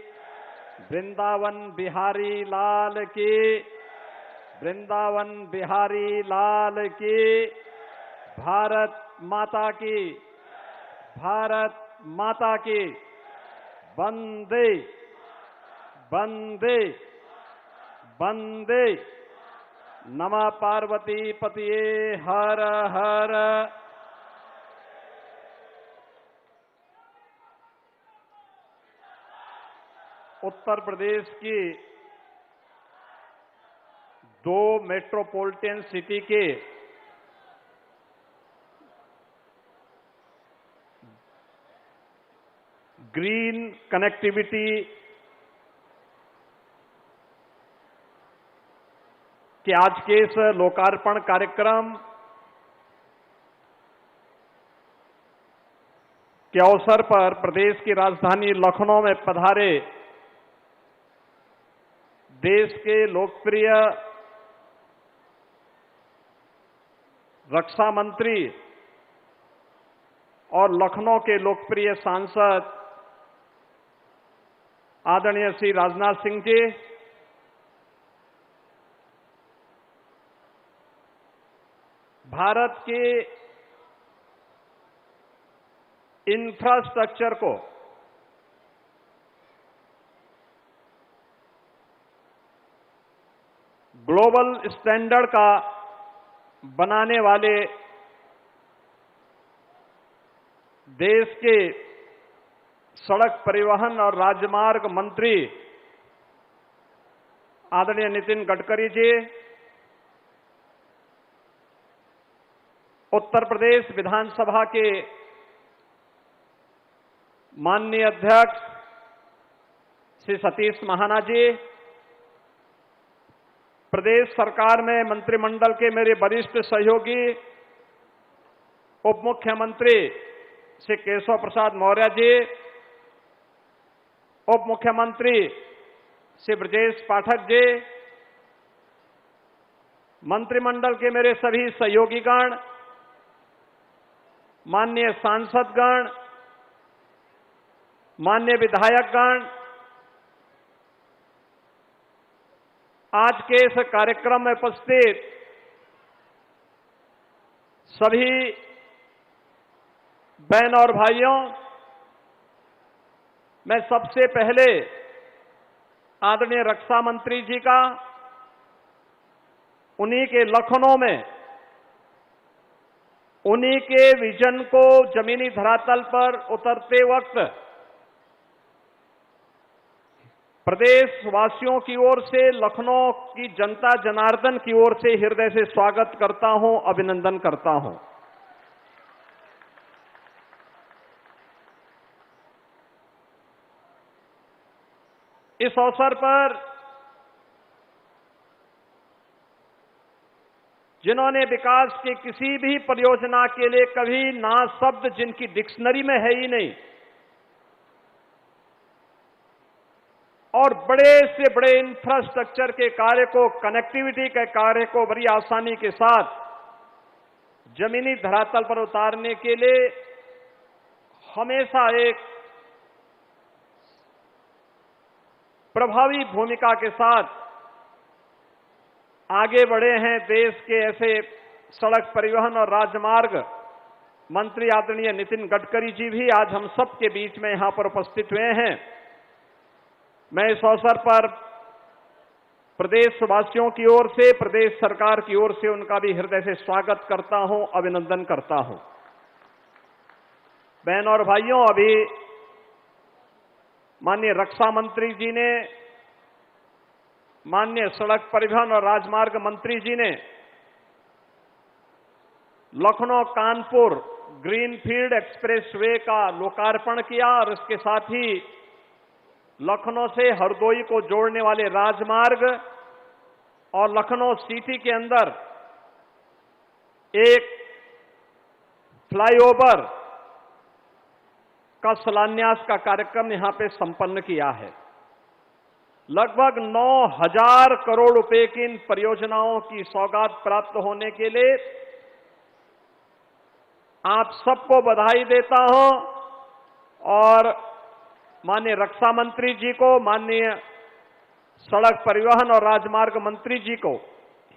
वृंदावन बिहारी लाल की, वृंदावन बिहारी लाल की, भारत माता की, भारत माता की, वंदे वंदे वंदे। नमः पार्वती पतिये हर हर। उत्तर प्रदेश की 2 मेट्रोपॉलिटन सिटी के ग्रीन कनेक्टिविटी के आज के इस लोकार्पण कार्यक्रम के अवसर पर प्रदेश की राजधानी लखनऊ में पधारे देश के लोकप्रिय रक्षा मंत्री और लखनऊ के लोकप्रिय सांसद आदरणीय श्री राजनाथ सिंह जी, भारत के इंफ्रास्ट्रक्चर को ग्लोबल स्टैंडर्ड का बनाने वाले देश के सड़क परिवहन और राजमार्ग मंत्री आदरणीय नितिन गडकरी जी, उत्तर प्रदेश विधानसभा के माननीय अध्यक्ष श्री सतीश महाना जी, प्रदेश सरकार में मंत्रिमंडल के मेरे वरिष्ठ सहयोगी उप मुख्यमंत्री श्री केशव प्रसाद मौर्य जी, उप मुख्यमंत्री श्री ब्रजेश पाठक जी, मंत्रिमंडल के मेरे सभी सहयोगीगण, माननीय सांसदगण, माननीय विधायकगण, आज के इस कार्यक्रम में उपस्थित सभी बहन और भाइयों, मैं सबसे पहले आदरणीय रक्षा मंत्री जी का उन्हीं के लखनऊ में उन्हीं के विजन को जमीनी धरातल पर उतरते वक्त प्रदेश वासियों की ओर से, लखनऊ की जनता जनार्दन की ओर से हृदय से स्वागत करता हूं, अभिनंदन करता हूं। इस अवसर पर जिन्होंने विकास की किसी भी परियोजना के लिए कभी ना शब्द जिनकी डिक्शनरी में है ही नहीं और बड़े से बड़े इंफ्रास्ट्रक्चर के कार्य को, कनेक्टिविटी के कार्य को बड़ी आसानी के साथ जमीनी धरातल पर उतारने के लिए हमेशा एक प्रभावी भूमिका के साथ आगे बढ़े हैं। देश के ऐसे सड़क परिवहन और राजमार्ग मंत्री आदरणीय नितिन गडकरी जी भी आज हम सब के बीच में यहां पर उपस्थित हुए हैं। मैं इस अवसर पर प्रदेशवासियों की ओर से, प्रदेश सरकार की ओर से उनका भी हृदय से स्वागत करता हूं, अभिनंदन करता हूं। बहन और भाइयों, अभी माननीय रक्षा मंत्री जी ने, माननीय सड़क परिवहन और राजमार्ग मंत्री जी ने लखनऊ कानपुर ग्रीनफील्ड एक्सप्रेसवे का लोकार्पण किया और इसके साथ ही लखनऊ से हरदोई को जोड़ने वाले राजमार्ग और लखनऊ सिटी के अंदर एक फ्लाईओवर का शिलान्यास का कार्यक्रम यहां पे संपन्न किया है। लगभग 9,000 करोड़ रुपए की इन परियोजनाओं की सौगात प्राप्त होने के लिए आप सबको बधाई देता हूं और माननीय रक्षा मंत्री जी को, माननीय सड़क परिवहन और राजमार्ग मंत्री जी को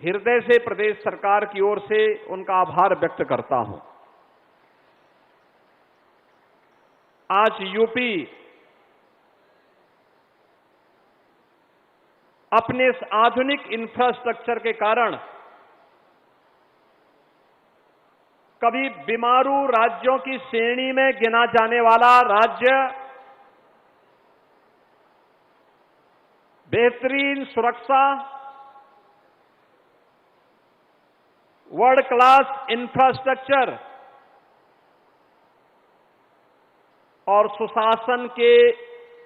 हृदय से प्रदेश सरकार की ओर से उनका आभार व्यक्त करता हूं। आज यूपी अपने इस आधुनिक इंफ्रास्ट्रक्चर के कारण कभी बीमारू राज्यों की श्रेणी में गिना जाने वाला राज्य, बेहतरीन सुरक्षा, वर्ल्ड क्लास इंफ्रास्ट्रक्चर और सुशासन के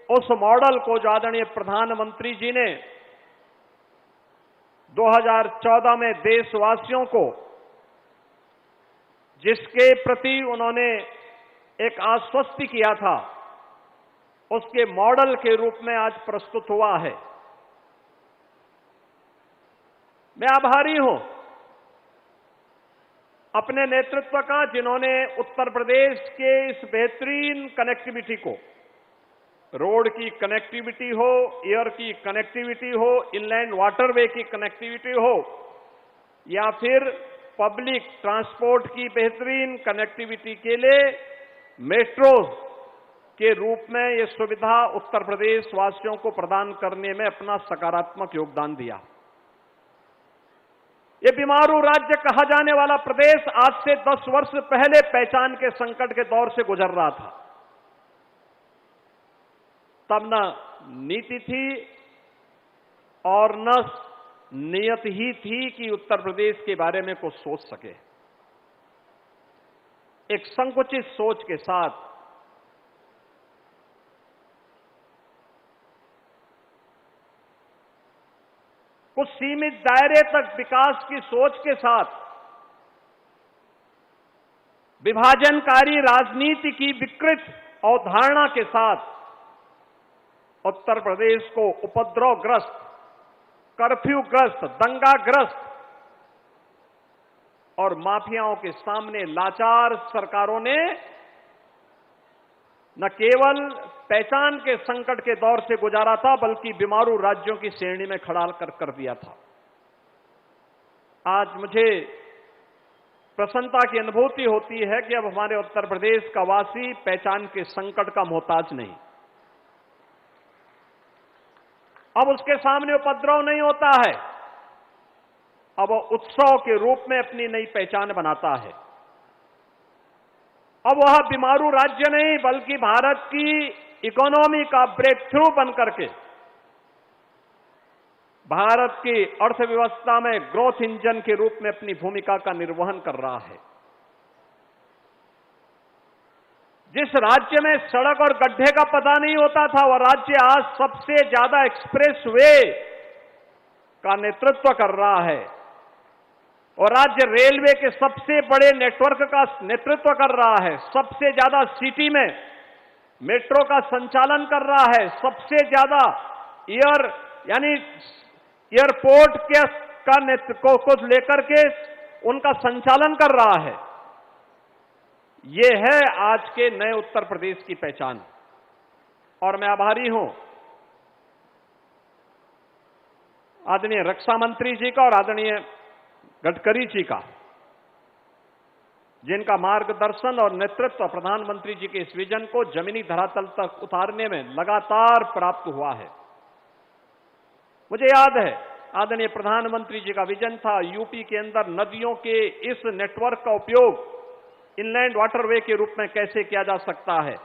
उस मॉडल को जो आदरणीय प्रधानमंत्री जी ने 2014 में देशवासियों को, जिसके प्रति उन्होंने एक आश्वस्ति किया था, उसके मॉडल के रूप में आज प्रस्तुत हुआ है। मैं आभारी हूं अपने नेतृत्व का, जिन्होंने उत्तर प्रदेश के इस बेहतरीन कनेक्टिविटी को, रोड की कनेक्टिविटी हो, एयर की कनेक्टिविटी हो, इनलैंड वाटरवे की कनेक्टिविटी हो या फिर पब्लिक ट्रांसपोर्ट की बेहतरीन कनेक्टिविटी के लिए मेट्रोज के रूप में यह सुविधा उत्तर प्रदेश वासियों को प्रदान करने में अपना सकारात्मक योगदान दिया। ये बीमारू राज्य कहा जाने वाला प्रदेश आज से 10 वर्ष पहले पहचान के संकट के दौर से गुजर रहा था। तब न नीति थी और न नियत ही थी कि उत्तर प्रदेश के बारे में कुछ सोच सके। एक संकुचित सोच के साथ कुछ सीमित दायरे तक विकास की सोच के साथ विभाजनकारी राजनीति की विकृत अवधारणा के साथ उत्तर प्रदेश को उपद्रवग्रस्त, कर्फ्यूग्रस्त, दंगाग्रस्त और माफियाओं के सामने लाचार सरकारों ने न केवल पहचान के संकट के दौर से गुजारा था, बल्कि बीमारू राज्यों की श्रेणी में खड़ा कर दिया था। आज मुझे प्रसन्नता की अनुभूति होती है कि अब हमारे उत्तर प्रदेश का वासी पहचान के संकट का मोहताज नहीं। अब उसके सामने उपद्रव नहीं होता है, अब वो उत्सव के रूप में अपनी नई पहचान बनाता है। अब वह बीमारू राज्य नहीं, बल्कि भारत की इकोनॉमी का ब्रेक थ्रू बनकर के भारत की अर्थव्यवस्था में ग्रोथ इंजन के रूप में अपनी भूमिका का निर्वहन कर रहा है। जिस राज्य में सड़क और गड्ढे का पता नहीं होता था, वह राज्य आज सबसे ज्यादा एक्सप्रेस वे का नेतृत्व कर रहा है और राज्य रेलवे के सबसे बड़े नेटवर्क का नेतृत्व कर रहा है। सबसे ज्यादा सिटी में मेट्रो का संचालन कर रहा है। सबसे ज्यादा एयरपोर्ट का नेतृत्व को लेकर के उनका संचालन कर रहा है। ये है आज के नए उत्तर प्रदेश की पहचान और मैं आभारी हूं आदरणीय रक्षा मंत्री जी का और आदरणीय गडकरी जी का, जिनका मार्गदर्शन और नेतृत्व प्रधानमंत्री जी के इस विजन को जमीनी धरातल तक उतारने में लगातार प्राप्त हुआ है। मुझे याद है आदरणीय प्रधानमंत्री जी का विजन था यूपी के अंदर नदियों के इस नेटवर्क का उपयोग इनलैंड वाटरवे के रूप में कैसे किया जा सकता है।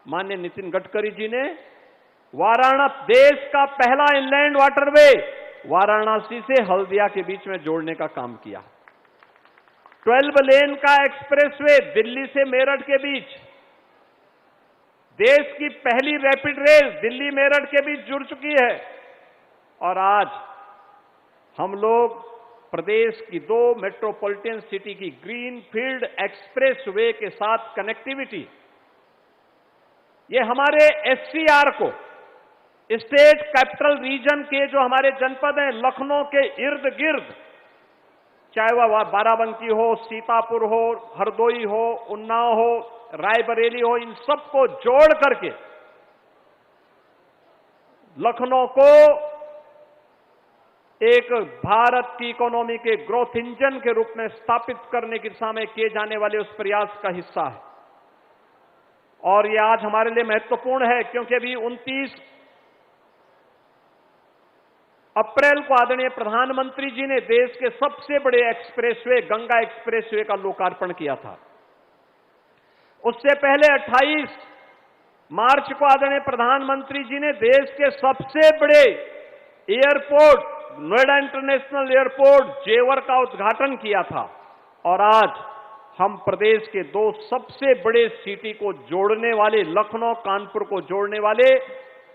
माननीय नितिन गडकरी जी ने वाराणसी, देश का पहला इनलैंड वाटरवे वाराणसी से हल्दिया के बीच में जोड़ने का काम किया। 12 लेन का एक्सप्रेसवे दिल्ली से मेरठ के बीच, देश की पहली रैपिड रेल दिल्ली मेरठ के बीच जुड़ चुकी है और आज हम लोग प्रदेश की 2 मेट्रोपॉलिटन सिटी की ग्रीनफील्ड एक्सप्रेसवे के साथ कनेक्टिविटी, ये हमारे एससीआर को, स्टेट कैपिटल रीजन के जो हमारे जनपद हैं लखनऊ के इर्द गिर्द, चाहे वह बाराबंकी हो, सीतापुर हो, हरदोई हो, उन्नाव हो, रायबरेली हो, इन सबको जोड़ करके लखनऊ को एक भारत की इकोनॉमी के ग्रोथ इंजन के रूप में स्थापित करने की दिशा में किए जाने वाले उस प्रयास का हिस्सा है। और यह आज हमारे लिए महत्वपूर्ण है क्योंकि अभी 29 अप्रैल को आदरणीय प्रधानमंत्री जी ने देश के सबसे बड़े एक्सप्रेसवे गंगा एक्सप्रेसवे का लोकार्पण किया था। उससे पहले 28 मार्च को आदरणीय प्रधानमंत्री जी ने देश के सबसे बड़े एयरपोर्ट नोएडा इंटरनेशनल एयरपोर्ट जेवर का उद्घाटन किया था और आज हम प्रदेश के 2 सबसे बड़े सिटी को जोड़ने वाले, लखनऊ कानपुर को जोड़ने वाले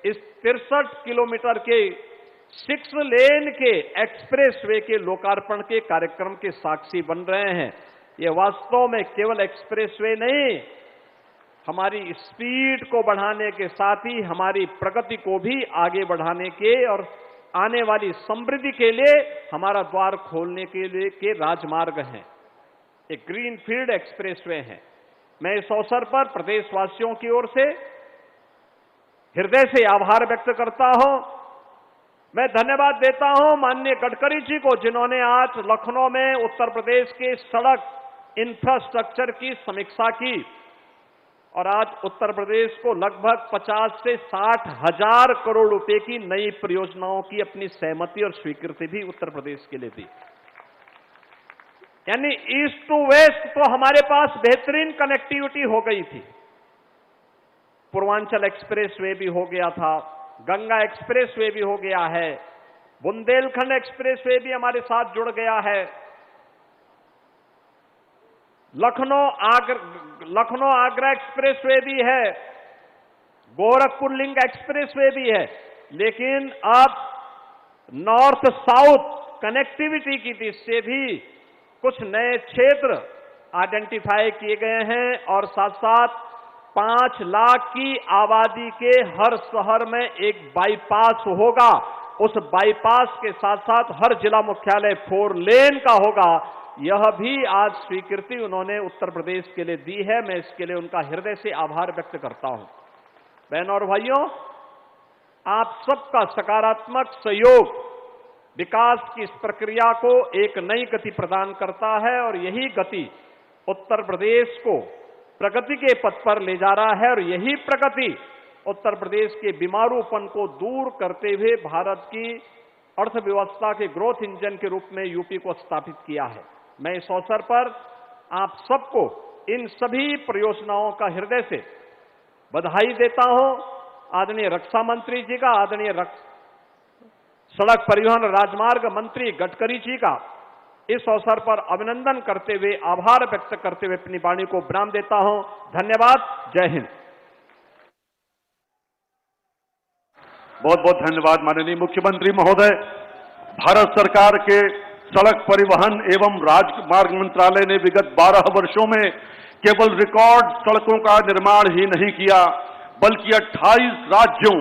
इस 63 किलोमीटर के 6 लेन के एक्सप्रेसवे के लोकार्पण के कार्यक्रम के साक्षी बन रहे हैं। यह वास्तव में केवल एक्सप्रेसवे नहीं, हमारी स्पीड को बढ़ाने के साथ ही हमारी प्रगति को भी आगे बढ़ाने के और आने वाली समृद्धि के लिए हमारा द्वार खोलने के लिए के राजमार्ग हैं। एक ग्रीनफील्ड एक्सप्रेसवे है। मैं इस अवसर पर प्रदेशवासियों की ओर से हृदय से आभार व्यक्त करता हूं। मैं धन्यवाद देता हूं माननीय गडकरी जी को, जिन्होंने आज लखनऊ में उत्तर प्रदेश के सड़क इंफ्रास्ट्रक्चर की समीक्षा की और आज उत्तर प्रदेश को लगभग 50 से 60 हजार करोड़ रुपए की नई परियोजनाओं की अपनी सहमति और स्वीकृति भी उत्तर प्रदेश के लिए दी। यानी ईस्ट टू वेस्ट तो हमारे पास बेहतरीन कनेक्टिविटी हो गई थी। पूर्वांचल एक्सप्रेसवे भी हो गया था, गंगा एक्सप्रेसवे भी हो गया है, बुंदेलखंड एक्सप्रेसवे भी हमारे साथ जुड़ गया है, लखनऊ आगरा एक्सप्रेसवे भी है, गोरखपुर लिंक एक्सप्रेसवे भी है। लेकिन अब नॉर्थ साउथ कनेक्टिविटी की दृष्टि से भी कुछ नए क्षेत्र आइडेंटिफाई किए गए हैं और साथ साथ 5 लाख की आबादी के हर शहर में एक बाईपास होगा। उस बाईपास के साथ साथ हर जिला मुख्यालय 4 लेन का होगा। यह भी आज स्वीकृति उन्होंने उत्तर प्रदेश के लिए दी है। मैं इसके लिए उनका हृदय से आभार व्यक्त करता हूं। बहनों और भाइयों, आप सबका सकारात्मक सहयोग विकास की इस प्रक्रिया को एक नई गति प्रदान करता है और यही गति उत्तर प्रदेश को प्रगति के पथ पर ले जा रहा है और यही प्रगति उत्तर प्रदेश के बीमारूपन को दूर करते हुए भारत की अर्थव्यवस्था के ग्रोथ इंजन के रूप में यूपी को स्थापित किया है। मैं इस अवसर पर आप सबको इन सभी परियोजनाओं का हृदय से बधाई देता हूं। आदरणीय रक्षा मंत्री जी का, आदरणीय सड़क परिवहन राजमार्ग मंत्री गडकरी जी का इस अवसर पर अभिनंदन करते हुए, आभार व्यक्त करते हुए अपनी वाणी को विराम देता हूं। धन्यवाद। जय हिंद। बहुत बहुत धन्यवाद माननीय मुख्यमंत्री महोदय। भारत सरकार के सड़क परिवहन एवं राजमार्ग मंत्रालय ने विगत 12 वर्षों में केवल रिकॉर्ड सड़कों का निर्माण ही नहीं किया, बल्कि 28 राज्यों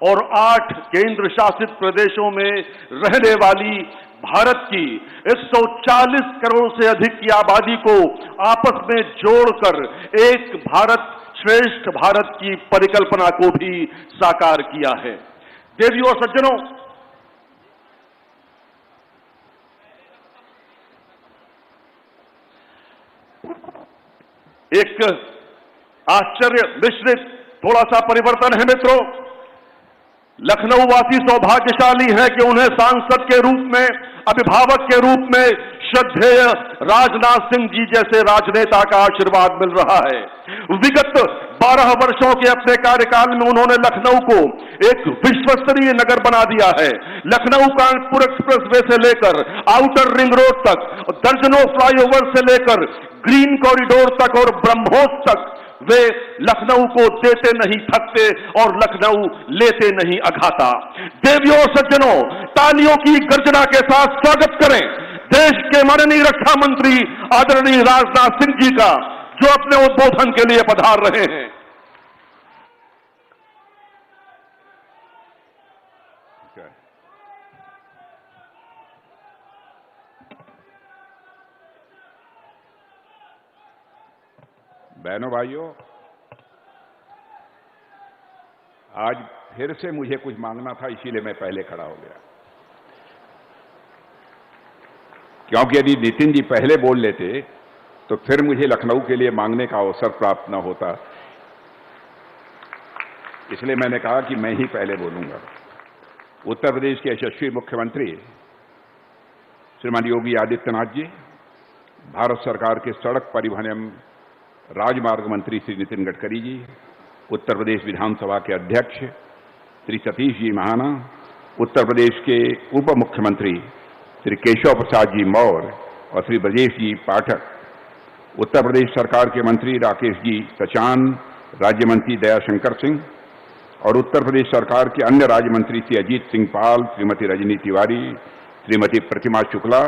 और 8 केंद्र शासित प्रदेशों में रहने वाली भारत की 140 करोड़ से अधिक की आबादी को आपस में जोड़कर एक भारत श्रेष्ठ भारत की परिकल्पना को भी साकार किया है। देवियों और सज्जनों, एक आश्चर्य मिश्रित थोड़ा सा परिवर्तन है मित्रों। लखनऊ वासी सौभाग्यशाली है कि उन्हें सांसद के रूप में, अभिभावक के रूप में श्रद्धेय राजनाथ सिंह जी जैसे राजनेता का आशीर्वाद मिल रहा है। विगत 12 वर्षों के अपने कार्यकाल में उन्होंने लखनऊ को एक विश्वस्तरीय नगर बना दिया है। लखनऊ कानपुर एक्सप्रेसवे से लेकर आउटर रिंग रोड तक, दर्जनों फ्लाईओवर से लेकर ग्रीन कॉरिडोर तक और ब्रह्मोस तक वे लखनऊ को देते नहीं थकते और लखनऊ लेते नहीं अघाता। देवियों और सज्जनों, तालियों की गर्जना के साथ स्वागत करें देश के माननीय रक्षा मंत्री आदरणीय राजनाथ सिंह जी का, जो अपने उद्बोधन के लिए पधार रहे हैं। बहनों भाइयों, आज फिर से मुझे कुछ मांगना था, इसीलिए मैं पहले खड़ा हो गया। क्योंकि यदि नितिन जी पहले बोल लेते तो फिर मुझे लखनऊ के लिए मांगने का अवसर प्राप्त न होता, इसलिए मैंने कहा कि मैं ही पहले बोलूंगा। उत्तर प्रदेश के यशस्वी मुख्यमंत्री श्रीमान योगी आदित्यनाथ जी, भारत सरकार के सड़क परिवहन एवं राजमार्ग मंत्री श्री नितिन गडकरी जी, उत्तर प्रदेश विधानसभा के अध्यक्ष श्री सतीश जी महाना, उत्तर प्रदेश के उप मुख्यमंत्री श्री केशव प्रसाद जी मौर्य और श्री ब्रजेश जी पाठक, उत्तर प्रदेश सरकार के मंत्री राकेश जी सचान, राज्य मंत्री दयाशंकर सिंह और उत्तर प्रदेश सरकार के अन्य राज्य मंत्री श्री अजीत सिंह पाल, श्रीमती रजनी तिवारी, श्रीमती प्रतिमा शुक्ला,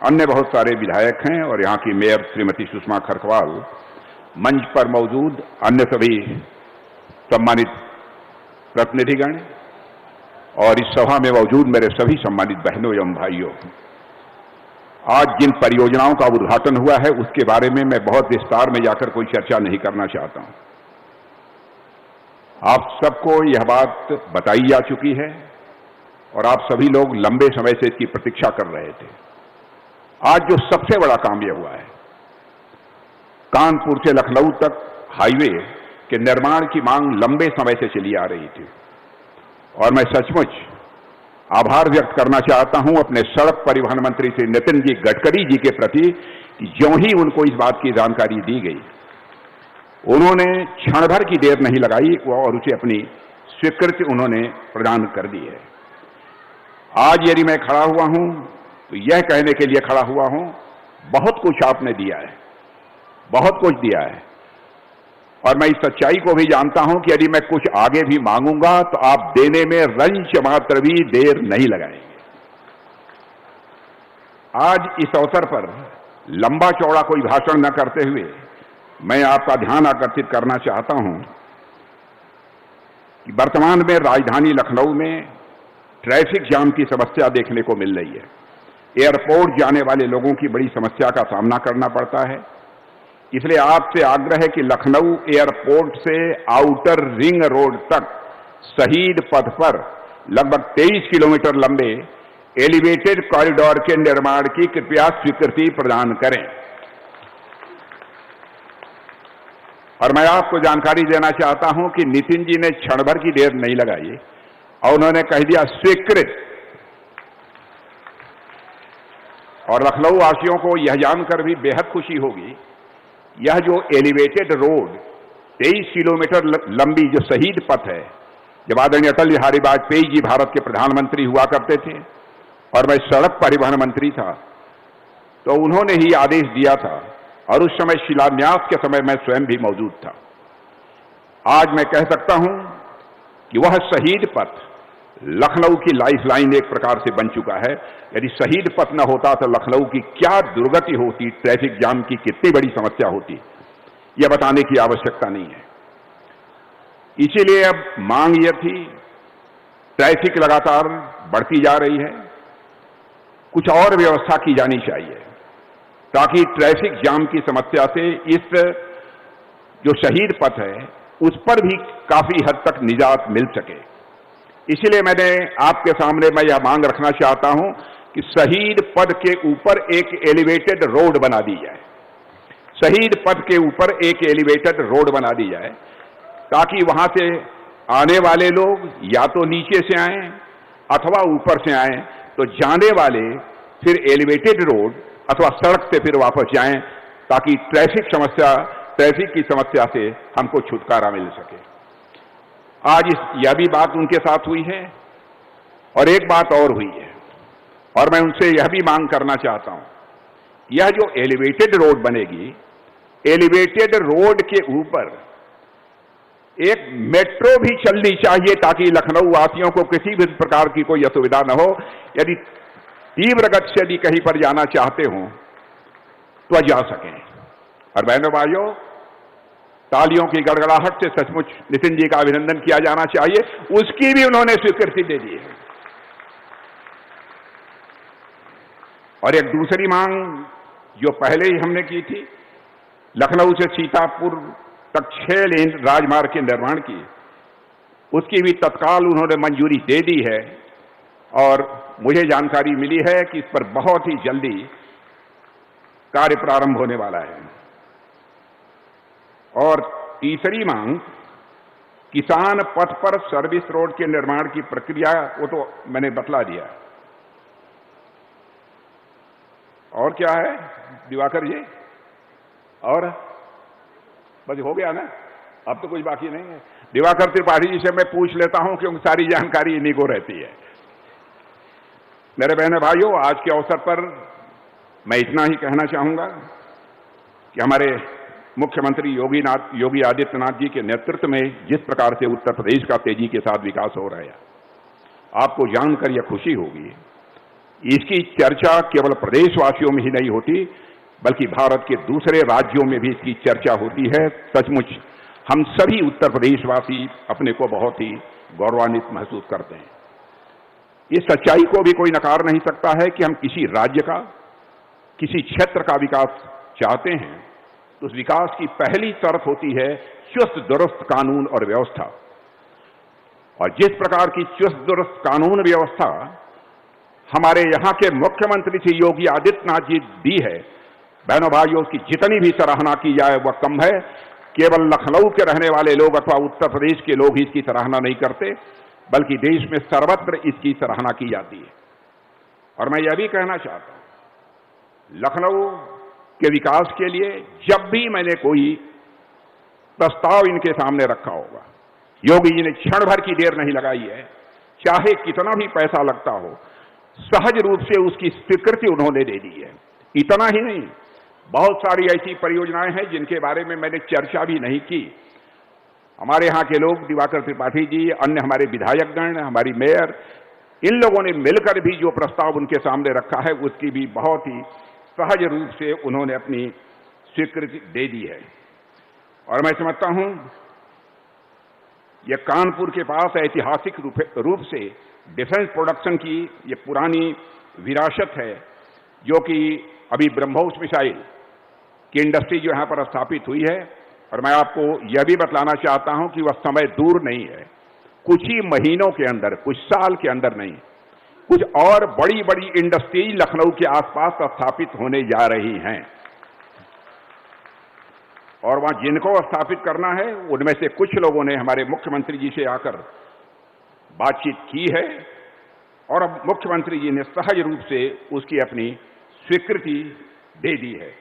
अन्य बहुत सारे विधायक हैं और यहाँ की मेयर श्रीमती सुषमा खरकवाल, मंच पर मौजूद अन्य सभी सम्मानित प्रतिनिधिगण और इस सभा में मौजूद मेरे सभी सम्मानित बहनों एवं भाइयों, आज जिन परियोजनाओं का उद्घाटन हुआ है उसके बारे में मैं बहुत विस्तार में जाकर कोई चर्चा नहीं करना चाहता हूं। आप सबको यह बात बताई जा चुकी है और आप सभी लोग लंबे समय से इसकी प्रतीक्षा कर रहे थे। आज जो सबसे बड़ा काम यह हुआ है, कानपुर से लखनऊ तक हाईवे के निर्माण की मांग लंबे समय से चली आ रही थी और मैं सचमुच आभार व्यक्त करना चाहता हूं अपने सड़क परिवहन मंत्री श्री नितिन जी गडकरी जी के प्रति कि ज्यों ही उनको इस बात की जानकारी दी गई, उन्होंने क्षण भर की देर नहीं लगाई और उसे अपनी स्वीकृति उन्होंने प्रदान कर दी है। आज यदि मैं खड़ा हुआ हूं तो यह कहने के लिए खड़ा हुआ हूं, बहुत कुछ आपने दिया है, बहुत कुछ दिया है और मैं इस सच्चाई को भी जानता हूं कि यदि मैं कुछ आगे भी मांगूंगा तो आप देने में रंच मात्र भी देर नहीं लगाएंगे। आज इस अवसर पर लंबा चौड़ा कोई भाषण न करते हुए मैं आपका ध्यान आकर्षित करना चाहता हूं कि वर्तमान में राजधानी लखनऊ में ट्रैफिक जाम की समस्या देखने को मिल रही है। एयरपोर्ट जाने वाले लोगों की बड़ी समस्या का सामना करना पड़ता है। इसलिए आपसे आग्रह है कि लखनऊ एयरपोर्ट से आउटर रिंग रोड तक शहीद पथ पर लगभग 23 किलोमीटर लंबे एलिवेटेड कॉरिडोर के निर्माण की कृपया स्वीकृति प्रदान करें। और मैं आपको जानकारी देना चाहता हूं कि नितिन जी ने क्षण भर की देर नहीं लगाई और उन्होंने कह दिया स्वीकृत। और लखनऊ वासियों को यह जानकर भी बेहद खुशी होगी, यह जो एलिवेटेड रोड 23 किलोमीटर लंबी जो शहीद पथ है, जब आदरणीय अटल बिहारी वाजपेयी जी भारत के प्रधानमंत्री हुआ करते थे और मैं सड़क परिवहन मंत्री था, तो उन्होंने ही आदेश दिया था और उस समय शिलान्यास के समय मैं स्वयं भी मौजूद था। आज मैं कह सकता हूं कि वह शहीद पथ लखनऊ की लाइफलाइन एक प्रकार से बन चुका है। यदि शहीद पथ न होता तो लखनऊ की क्या दुर्गति होती, ट्रैफिक जाम की कितनी बड़ी समस्या होती, यह बताने की आवश्यकता नहीं है। इसीलिए अब मांग यह थी, ट्रैफिक लगातार बढ़ती जा रही है, कुछ और व्यवस्था की जानी चाहिए ताकि ट्रैफिक जाम की समस्या से इस जो शहीद पथ है उस पर भी काफी हद तक निजात मिल सके। इसलिए मैंने आपके सामने मैं यह मांग रखना चाहता हूं कि शहीद पथ के ऊपर एक एलिवेटेड रोड बना दी जाए। शहीद पथ के ऊपर एक एलिवेटेड रोड बना दी जाए ताकि वहां से आने वाले लोग या तो नीचे से आएं अथवा ऊपर से आएं, तो जाने वाले फिर एलिवेटेड रोड अथवा सड़क से फिर वापस जाएं ताकि ट्रैफिक की समस्या से हमको छुटकारा मिल सके। आज यह भी बात उनके साथ हुई है और एक बात और हुई है और मैं उनसे यह भी मांग करना चाहता हूं, यह जो एलिवेटेड रोड बनेगी, एलिवेटेड रोड के ऊपर एक मेट्रो भी चलनी चाहिए ताकि लखनऊ वासियों को किसी भी प्रकार की कोई असुविधा न हो। यदि तीव्र गति से यदि कहीं पर जाना चाहते हो तो जा सकें। और बहनों भाइयों, तालियों की गड़गड़ाहट से सचमुच नितिन जी का अभिनंदन किया जाना चाहिए, उसकी भी उन्होंने स्वीकृति दे दी है। और एक दूसरी मांग जो पहले ही हमने की थी, लखनऊ से सीतापुर तक 6 लेन राजमार्ग के निर्माण की, उसकी भी तत्काल उन्होंने मंजूरी दे दी है और मुझे जानकारी मिली है कि इस पर बहुत ही जल्दी कार्य प्रारंभ होने वाला है। और तीसरी मांग, किसान पथ पर सर्विस रोड के निर्माण की प्रक्रिया, वो तो मैंने बतला दिया। और क्या है दिवाकर जी? और बस हो गया ना, अब तो कुछ बाकी नहीं है। दिवाकर त्रिपाठी जी से मैं पूछ लेता हूं क्योंकि सारी जानकारी इन्हीं को रहती है। मेरे बहनों भाइयों, आज के अवसर पर मैं इतना ही कहना चाहूंगा कि हमारे मुख्यमंत्री योगी आदित्यनाथ जी के नेतृत्व में जिस प्रकार से उत्तर प्रदेश का तेजी के साथ विकास हो रहा है, आपको जानकर यह खुशी होगी। इसकी चर्चा केवल प्रदेशवासियों में ही नहीं होती बल्कि भारत के दूसरे राज्यों में भी इसकी चर्चा होती है। सचमुच हम सभी उत्तर प्रदेशवासी अपने को बहुत ही गौरवान्वित महसूस करते हैं। इस सच्चाई को भी कोई नकार नहीं सकता है कि हम किसी राज्य का, किसी क्षेत्र का विकास चाहते हैं तो उस विकास की पहली शर्त होती है चुस्त दुरुस्त कानून और व्यवस्था। और जिस प्रकार की चुस्त दुरुस्त कानून व्यवस्था हमारे यहां के मुख्यमंत्री श्री योगी आदित्यनाथ जी दी है, बहनों भाइयों, की जितनी भी सराहना की जाए वह कम है। केवल लखनऊ के रहने वाले लोग अथवा उत्तर प्रदेश के लोग ही इसकी सराहना नहीं करते बल्कि देश में सर्वत्र इसकी सराहना की जाती है। और मैं यह भी कहना चाहता हूं, लखनऊ के विकास के लिए जब भी मैंने कोई प्रस्ताव इनके सामने रखा होगा, योगी जी ने क्षण भर की देर नहीं लगाई है। चाहे कितना भी पैसा लगता हो, सहज रूप से उसकी स्वीकृति उन्होंने दे दी है। इतना ही नहीं, बहुत सारी ऐसी परियोजनाएं हैं जिनके बारे में मैंने चर्चा भी नहीं की। हमारे यहाँ के लोग, दिवाकर त्रिपाठी जी, अन्य हमारे विधायकगण, हमारी मेयर, इन लोगों ने मिलकर भी जो प्रस्ताव उनके सामने रखा है उसकी भी बहुत ही सहज रूप से उन्होंने अपनी स्वीकृति दे दी है। और मैं समझता हूं यह कानपुर के पास ऐतिहासिक रूप से डिफेंस प्रोडक्शन की ये पुरानी विरासत है, जो कि अभी ब्रह्मोस मिसाइल की इंडस्ट्री जो यहां पर स्थापित हुई है। और मैं आपको यह भी बतलाना चाहता हूं कि वह समय दूर नहीं है, कुछ ही महीनों के अंदर, कुछ साल के अंदर नहीं, कुछ और बड़ी बड़ी इंडस्ट्री लखनऊ के आसपास स्थापित होने जा रही हैं। और वहां जिनको स्थापित करना है उनमें से कुछ लोगों ने हमारे मुख्यमंत्री जी से आकर बातचीत की है और अब मुख्यमंत्री जी ने सहज रूप से उसकी अपनी स्वीकृति दे दी है।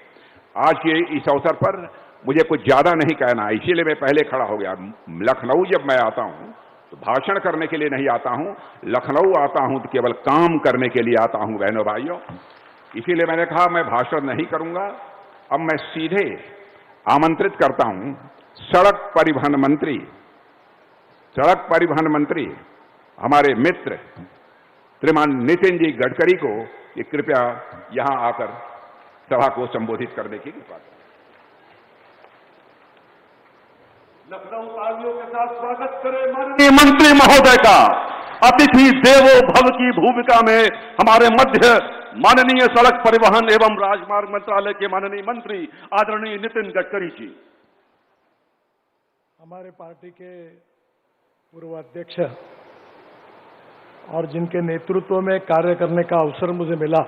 आज के इस अवसर पर मुझे कुछ ज्यादा नहीं कहना, इसीलिए मैं पहले खड़ा हो गया। लखनऊ जब मैं आता हूं तो भाषण करने के लिए नहीं आता हूं, लखनऊ आता हूं तो केवल काम करने के लिए आता हूं बहनों भाइयों। इसीलिए मैंने कहा मैं भाषण नहीं करूंगा। अब मैं सीधे आमंत्रित करता हूं सड़क परिवहन मंत्री हमारे मित्र श्रीमान नितिन जी गडकरी को कि कृपया यहां आकर सभा को संबोधित करने की कृपा करें। लखनऊ तालियों के साथ स्वागत करें माननीय मंत्री महोदय का। अतिथि देवो भव की भूमिका में हमारे मध्य माननीय सड़क परिवहन एवं राजमार्ग मंत्रालय के माननीय मंत्री आदरणीय नितिन गडकरी जी। हमारे पार्टी के पूर्व अध्यक्ष और जिनके नेतृत्व में कार्य करने का अवसर मुझे मिला,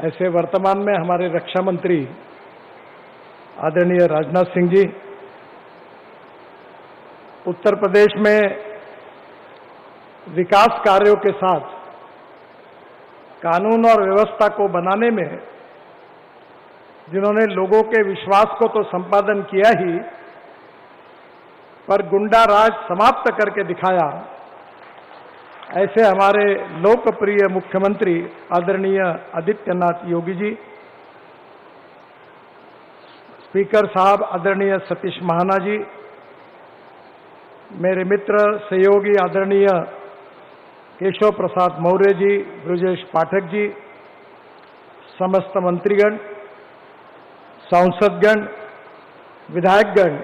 ऐसे वर्तमान में हमारे रक्षा मंत्री आदरणीय राजनाथ सिंह जी, उत्तर प्रदेश में विकास कार्यों के साथ कानून और व्यवस्था को बनाने में जिन्होंने लोगों के विश्वास को तो संपादन किया ही, पर गुंडा राज समाप्त करके दिखाया, ऐसे हमारे लोकप्रिय मुख्यमंत्री आदरणीय आदित्यनाथ योगी जी, स्पीकर साहब आदरणीय सतीश महाना जी, मेरे मित्र सहयोगी आदरणीय केशव प्रसाद मौर्य जी, ब्रजेश पाठक जी, समस्त मंत्रीगण, सांसदगण, विधायकगण,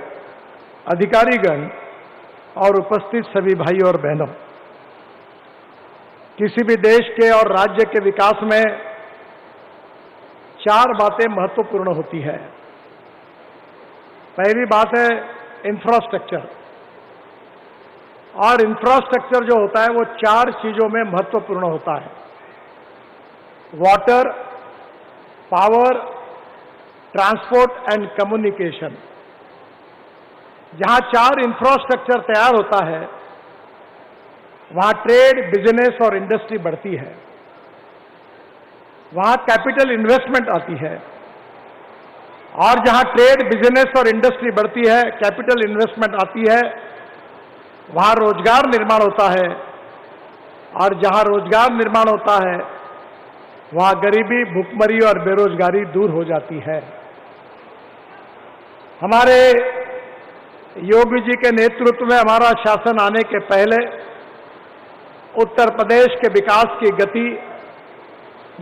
अधिकारीगण और उपस्थित सभी भाइयों और बहनों, किसी भी देश के और राज्य के विकास में 4 बातें महत्वपूर्ण होती है। पहली बात है इंफ्रास्ट्रक्चर, और इंफ्रास्ट्रक्चर जो होता है वो 4 चीजों में महत्वपूर्ण होता है। Water, power, transport and communication. जहां 4 इंफ्रास्ट्रक्चर तैयार होता है वहां ट्रेड, बिजनेस और इंडस्ट्री बढ़ती है, वहां कैपिटल इन्वेस्टमेंट आती है, और जहां ट्रेड, बिजनेस और इंडस्ट्री बढ़ती है, कैपिटल इन्वेस्टमेंट आती है, वहां रोजगार निर्माण होता है, और जहां रोजगार निर्माण होता है वहां गरीबी, भुखमरी और बेरोजगारी दूर हो जाती है। हमारे योगी जी के नेतृत्व में हमारा शासन आने के पहले उत्तर प्रदेश के विकास की गति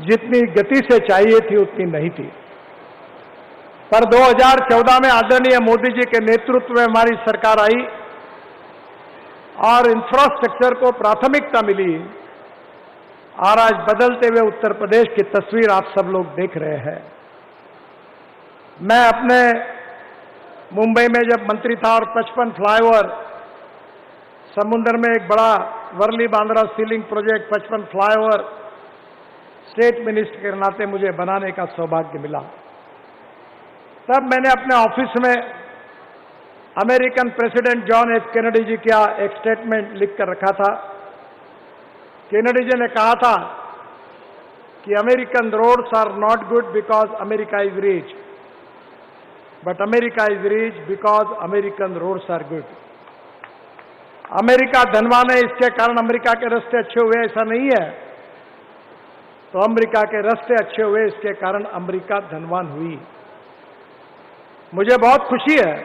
जितनी गति से चाहिए थी उतनी नहीं थी, पर 2014 में आदरणीय मोदी जी के नेतृत्व में हमारी सरकार आई और इंफ्रास्ट्रक्चर को प्राथमिकता मिली, और आज बदलते हुए उत्तर प्रदेश की तस्वीर आप सब लोग देख रहे हैं। मैं अपने मुंबई में जब मंत्री था और 55 फ्लाईओवर, समुद्र में एक बड़ा Worli Bandra sea link project 55 flyover state minister के नाते मुझे बनाने का सौभाग्य मिला, तब मैंने अपने ऑफिस में American president John F Kennedy ji का एक स्टेटमेंट लिखकर रखा था। कैनेडी जी ने कहा था कि American roads are not good because America is rich, but America is rich because American roads are good. America धनवान है इसके कारण अमेरिका के रास्ते अच्छे हुए, ऐसा नहीं है, तो अमेरिका के रास्ते अच्छे हुए इसके कारण अमेरिका धनवान हुई। मुझे बहुत खुशी है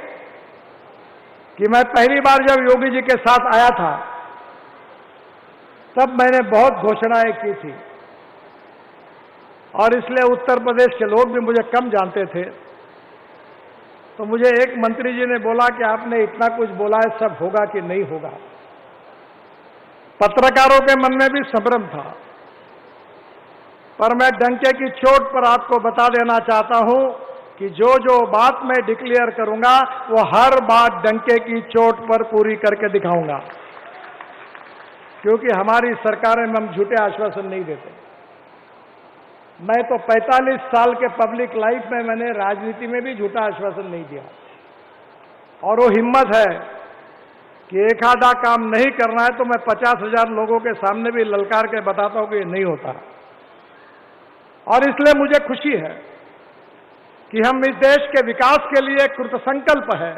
कि मैं पहली बार जब योगी जी के साथ आया था तब मैंने बहुत घोषणाएं की थी, और इसलिए उत्तर प्रदेश के लोग भी मुझे कम जानते थे, तो मुझे एक मंत्री जी ने बोला कि आपने इतना कुछ बोला है, सब होगा कि नहीं होगा। पत्रकारों के मन में भी संभ्रम था, पर मैं डंके की चोट पर आपको बता देना चाहता हूं कि जो जो बात मैं डिक्लेयर करूंगा वो हर बात डंके की चोट पर पूरी करके दिखाऊंगा, क्योंकि हमारी सरकारें में हम झूठे आश्वासन नहीं देते। मैं तो 45 साल के पब्लिक लाइफ में मैंने राजनीति में भी झूठा आश्वासन नहीं दिया, और वो हिम्मत है कि एक आधा काम नहीं करना है तो मैं 50,000 लोगों के सामने भी ललकार के बताता हूं कि ये नहीं होता। और इसलिए मुझे खुशी है कि हम इस देश के विकास के लिए कृतसंकल्प है,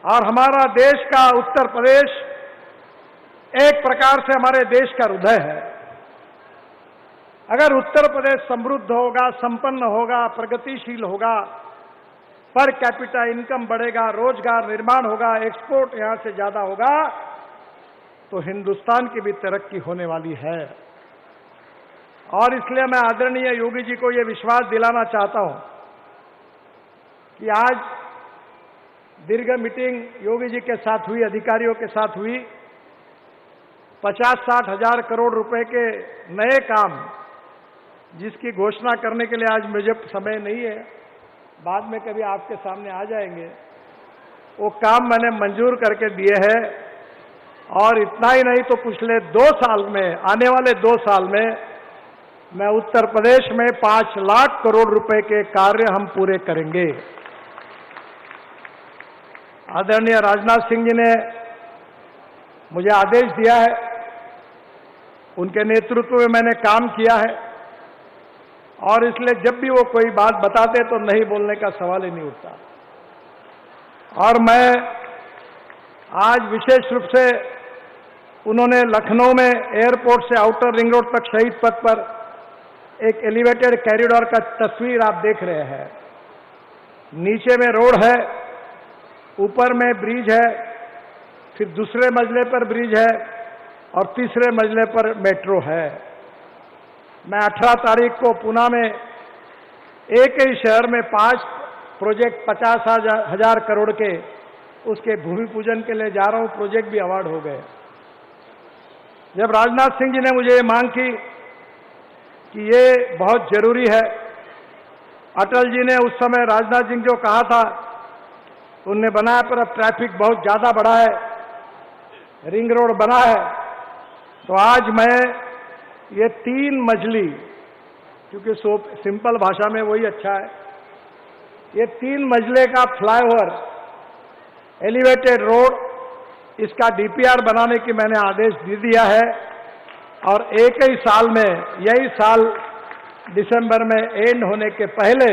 और हमारा देश का उत्तर प्रदेश एक प्रकार से हमारे देश का हृदय है। अगर उत्तर प्रदेश समृद्ध होगा, संपन्न होगा, प्रगतिशील होगा, पर कैपिटा इनकम बढ़ेगा, रोजगार निर्माण होगा, एक्सपोर्ट यहां से ज्यादा होगा, तो हिंदुस्तान की भी तरक्की होने वाली है। और इसलिए मैं आदरणीय योगी जी को यह विश्वास दिलाना चाहता हूं कि आज दीर्घ मीटिंग योगी जी के साथ हुई, अधिकारियों के साथ हुई, 50-60 हजार करोड़ रुपए के नए काम जिसकी घोषणा करने के लिए आज मुझे समय नहीं है, बाद में कभी आपके सामने आ जाएंगे, वो काम मैंने मंजूर करके दिए हैं। और इतना ही नहीं तो पिछले 2 साल में, आने वाले 2 साल में मैं उत्तर प्रदेश में 5 लाख करोड़ रुपए के कार्य हम पूरे करेंगे। आदरणीय राजनाथ सिंह जी ने मुझे आदेश दिया है, उनके नेतृत्व में मैंने काम किया है, और इसलिए जब भी वो कोई बात बताते तो नहीं बोलने का सवाल ही नहीं उठता। और मैं आज विशेष रूप से उन्होंने लखनऊ में एयरपोर्ट से आउटर रिंग रोड तक शहीद पथ पर एक एलिवेटेड कॉरिडोर का तस्वीर आप देख रहे हैं। नीचे में रोड है, ऊपर में ब्रिज है, फिर दूसरे मंजिले पर ब्रिज है, और तीसरे मंजिले पर मेट्रो है। मैं 18 तारीख को पुणे में एक ही शहर में 5 प्रोजेक्ट 50,000 करोड़ के उसके भूमि पूजन के लिए जा रहा हूं। प्रोजेक्ट भी अवार्ड हो गए। जब राजनाथ सिंह जी ने मुझे ये मांग की कि ये बहुत जरूरी है, अटल जी ने उस समय राजनाथ सिंह जो कहा था उनने बनाया, पर अब ट्रैफिक बहुत ज्यादा बढ़ा है, रिंग रोड बना है, तो आज मैं ये 3 मंजिली, क्योंकि सिंपल भाषा में वही अच्छा है, ये 3 मंजिले का फ्लाईओवर एलिवेटेड रोड, इसका डीपीआर बनाने की मैंने आदेश दे दिया है। और एक ही साल में, यही साल दिसंबर में एंड होने के पहले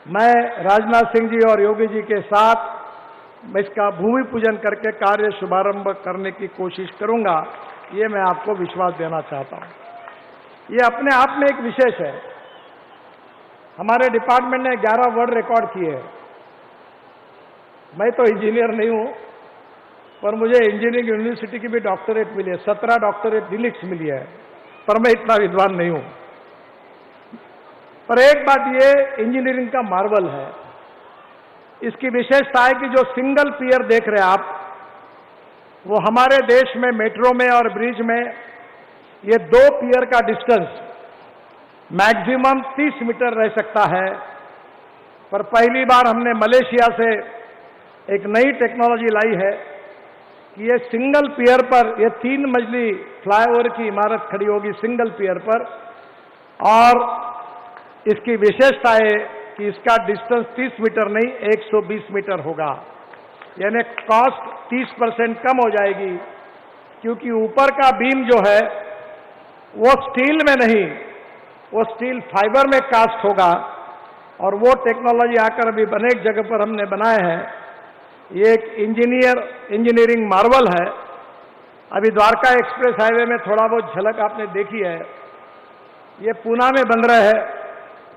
मैं राजनाथ सिंह जी और योगी जी के साथ इसका भूमि पूजन करके कार्य शुभारंभ करने की कोशिश करूंगा। ये मैं आपको विश्वास देना चाहता हूं। ये अपने आप में एक विशेष है। हमारे डिपार्टमेंट ने 11 वर्ल्ड रिकॉर्ड किए हैं। मैं तो इंजीनियर नहीं हूं, पर मुझे इंजीनियरिंग यूनिवर्सिटी की भी डॉक्टरेट मिली है, 17 डॉक्टरेट डिलिक्स मिली है, पर मैं इतना विद्वान नहीं हूं। पर एक बात ये इंजीनियरिंग का मार्वल है, इसकी विशेषता है कि जो सिंगल पियर देख रहे हैं आप, वो हमारे देश में मेट्रो में और ब्रिज में ये 2 पियर का डिस्टेंस मैक्सिमम 30 मीटर रह सकता है। पर पहली बार हमने मलेशिया से एक नई टेक्नोलॉजी लाई है कि ये सिंगल पियर पर ये 3 मंजिली फ्लाईओवर की इमारत खड़ी होगी सिंगल पियर पर, और इसकी विशेषता है कि इसका डिस्टेंस 30 मीटर नहीं 120 मीटर होगा, यानी कॉस्ट 30% कम हो जाएगी, क्योंकि ऊपर का बीम जो है वो स्टील में नहीं, वो स्टील फाइबर में कास्ट होगा, और वो टेक्नोलॉजी आकर अभी अनेक जगह पर हमने बनाए हैं। ये एक इंजीनियरिंग मार्वल है। अभी द्वारका एक्सप्रेस हाईवे में थोड़ा बहुत झलक आपने देखी है। ये पुणे में बन रहा है,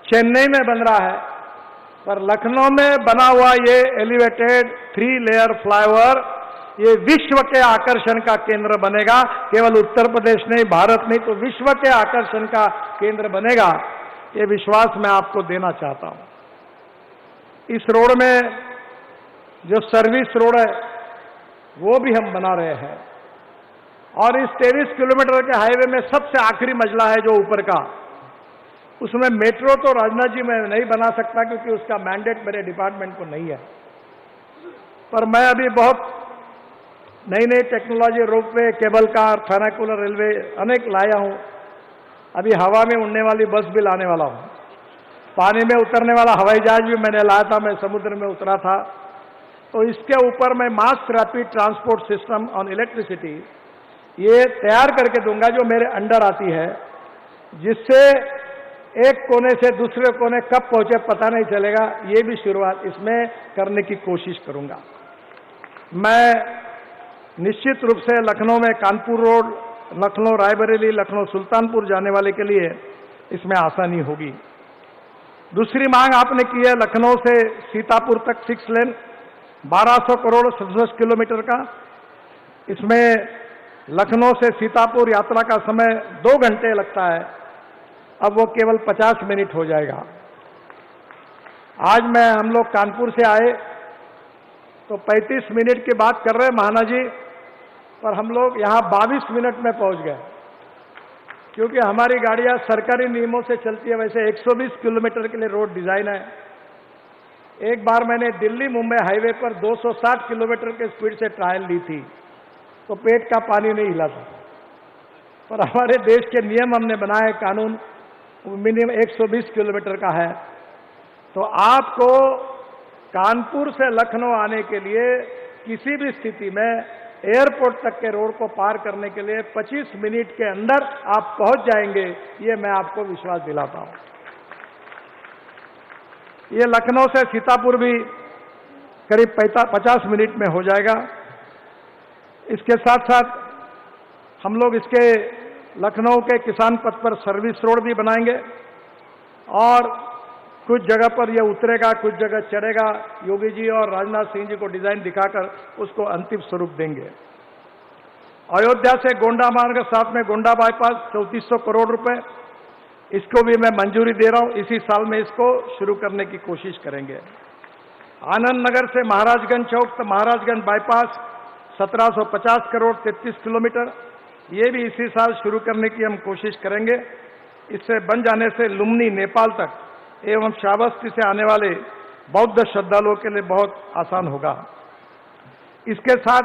चेन्नई में बन रहा है, पर लखनऊ में बना हुआ ये एलिवेटेड 3 लेयर फ्लाईओवर ये विश्व के आकर्षण का केंद्र बनेगा। केवल उत्तर प्रदेश नहीं, भारत नहीं, तो विश्व के आकर्षण का केंद्र बनेगा। ये विश्वास मैं आपको देना चाहता हूं। इस रोड में जो सर्विस रोड है वो भी हम बना रहे हैं। और इस 23 किलोमीटर के हाईवे में सबसे आखिरी मंजिला है जो ऊपर का, उसमें मेट्रो तो राजनाथ जी मैं नहीं बना सकता क्योंकि उसका मैंडेट मेरे डिपार्टमेंट को नहीं है। पर मैं अभी बहुत नई नई technology, ropeway, cable car, funicular railway अनेक लाया हूं। अभी हवा में उड़ने वाली बस भी लाने वाला हूं। पानी में उतरने वाला हवाई जहाज भी मैंने लाया था, मैं समुद्र में उतरा था। तो इसके ऊपर मैं mass rapid transport system on electricity ये तैयार करके दूंगा जो मेरे अंडर आती है, जिससे एक कोने से दूसरे कोने कब पहुंचे पता नहीं चलेगा। ये भी शुरुआत इसमें करने की कोशिश करूंगा। मैं निश्चित रूप से लखनऊ में कानपुर रोड, लखनऊ रायबरेली, लखनऊ सुल्तानपुर जाने वाले के लिए इसमें आसानी होगी। दूसरी मांग आपने की है लखनऊ से सीतापुर तक 6 लेन 1200 करोड़ 67 किलोमीटर का। इसमें लखनऊ से सीतापुर यात्रा का समय 2 घंटे लगता है, अब वो केवल 50 मिनट हो जाएगा। आज हम लोग कानपुर से आए तो 35 मिनट की बात कर रहे हैं महाना जी, पर हम लोग यहाँ 22 मिनट में पहुंच गए क्योंकि हमारी गाड़ियां सरकारी नियमों से चलती है। वैसे 120 किलोमीटर के लिए रोड डिजाइन है। एक बार मैंने दिल्ली मुंबई हाईवे पर 260 किलोमीटर के स्पीड से ट्रायल ली थी तो पेट का पानी नहीं हिला था। पर हमारे देश के नियम हमने बनाए, कानून मिनिमम 120 किलोमीटर का है। तो आपको कानपुर से लखनऊ आने के लिए किसी भी स्थिति में एयरपोर्ट तक के रोड को पार करने के लिए 25 मिनट के अंदर आप पहुंच जाएंगे, ये मैं आपको विश्वास दिलाता हूं। ये लखनऊ से सीतापुर भी करीब 50 मिनट में हो जाएगा। इसके साथ साथ हम लोग इसके लखनऊ के किसान पथ पर सर्विस रोड भी बनाएंगे और कुछ जगह पर यह उतरेगा, कुछ जगह चढ़ेगा। योगी जी और राजनाथ सिंह जी को डिजाइन दिखाकर उसको अंतिम स्वरूप देंगे। अयोध्या से गोंडा मार्ग, साथ में गोंडा बाईपास 3400 करोड़ रुपए, इसको भी मैं मंजूरी दे रहा हूं। इसी साल में इसको शुरू करने की कोशिश करेंगे। आनंद नगर से महाराजगंज चौक तक महाराजगंज बाईपास 1750 करोड़ 33 किलोमीटर, ये भी इसी साल शुरू करने की हम कोशिश करेंगे। इससे बन जाने से लुम्नी नेपाल तक एवं श्रावस्ती से आने वाले बौद्ध श्रद्धालुओं के लिए बहुत आसान होगा। इसके साथ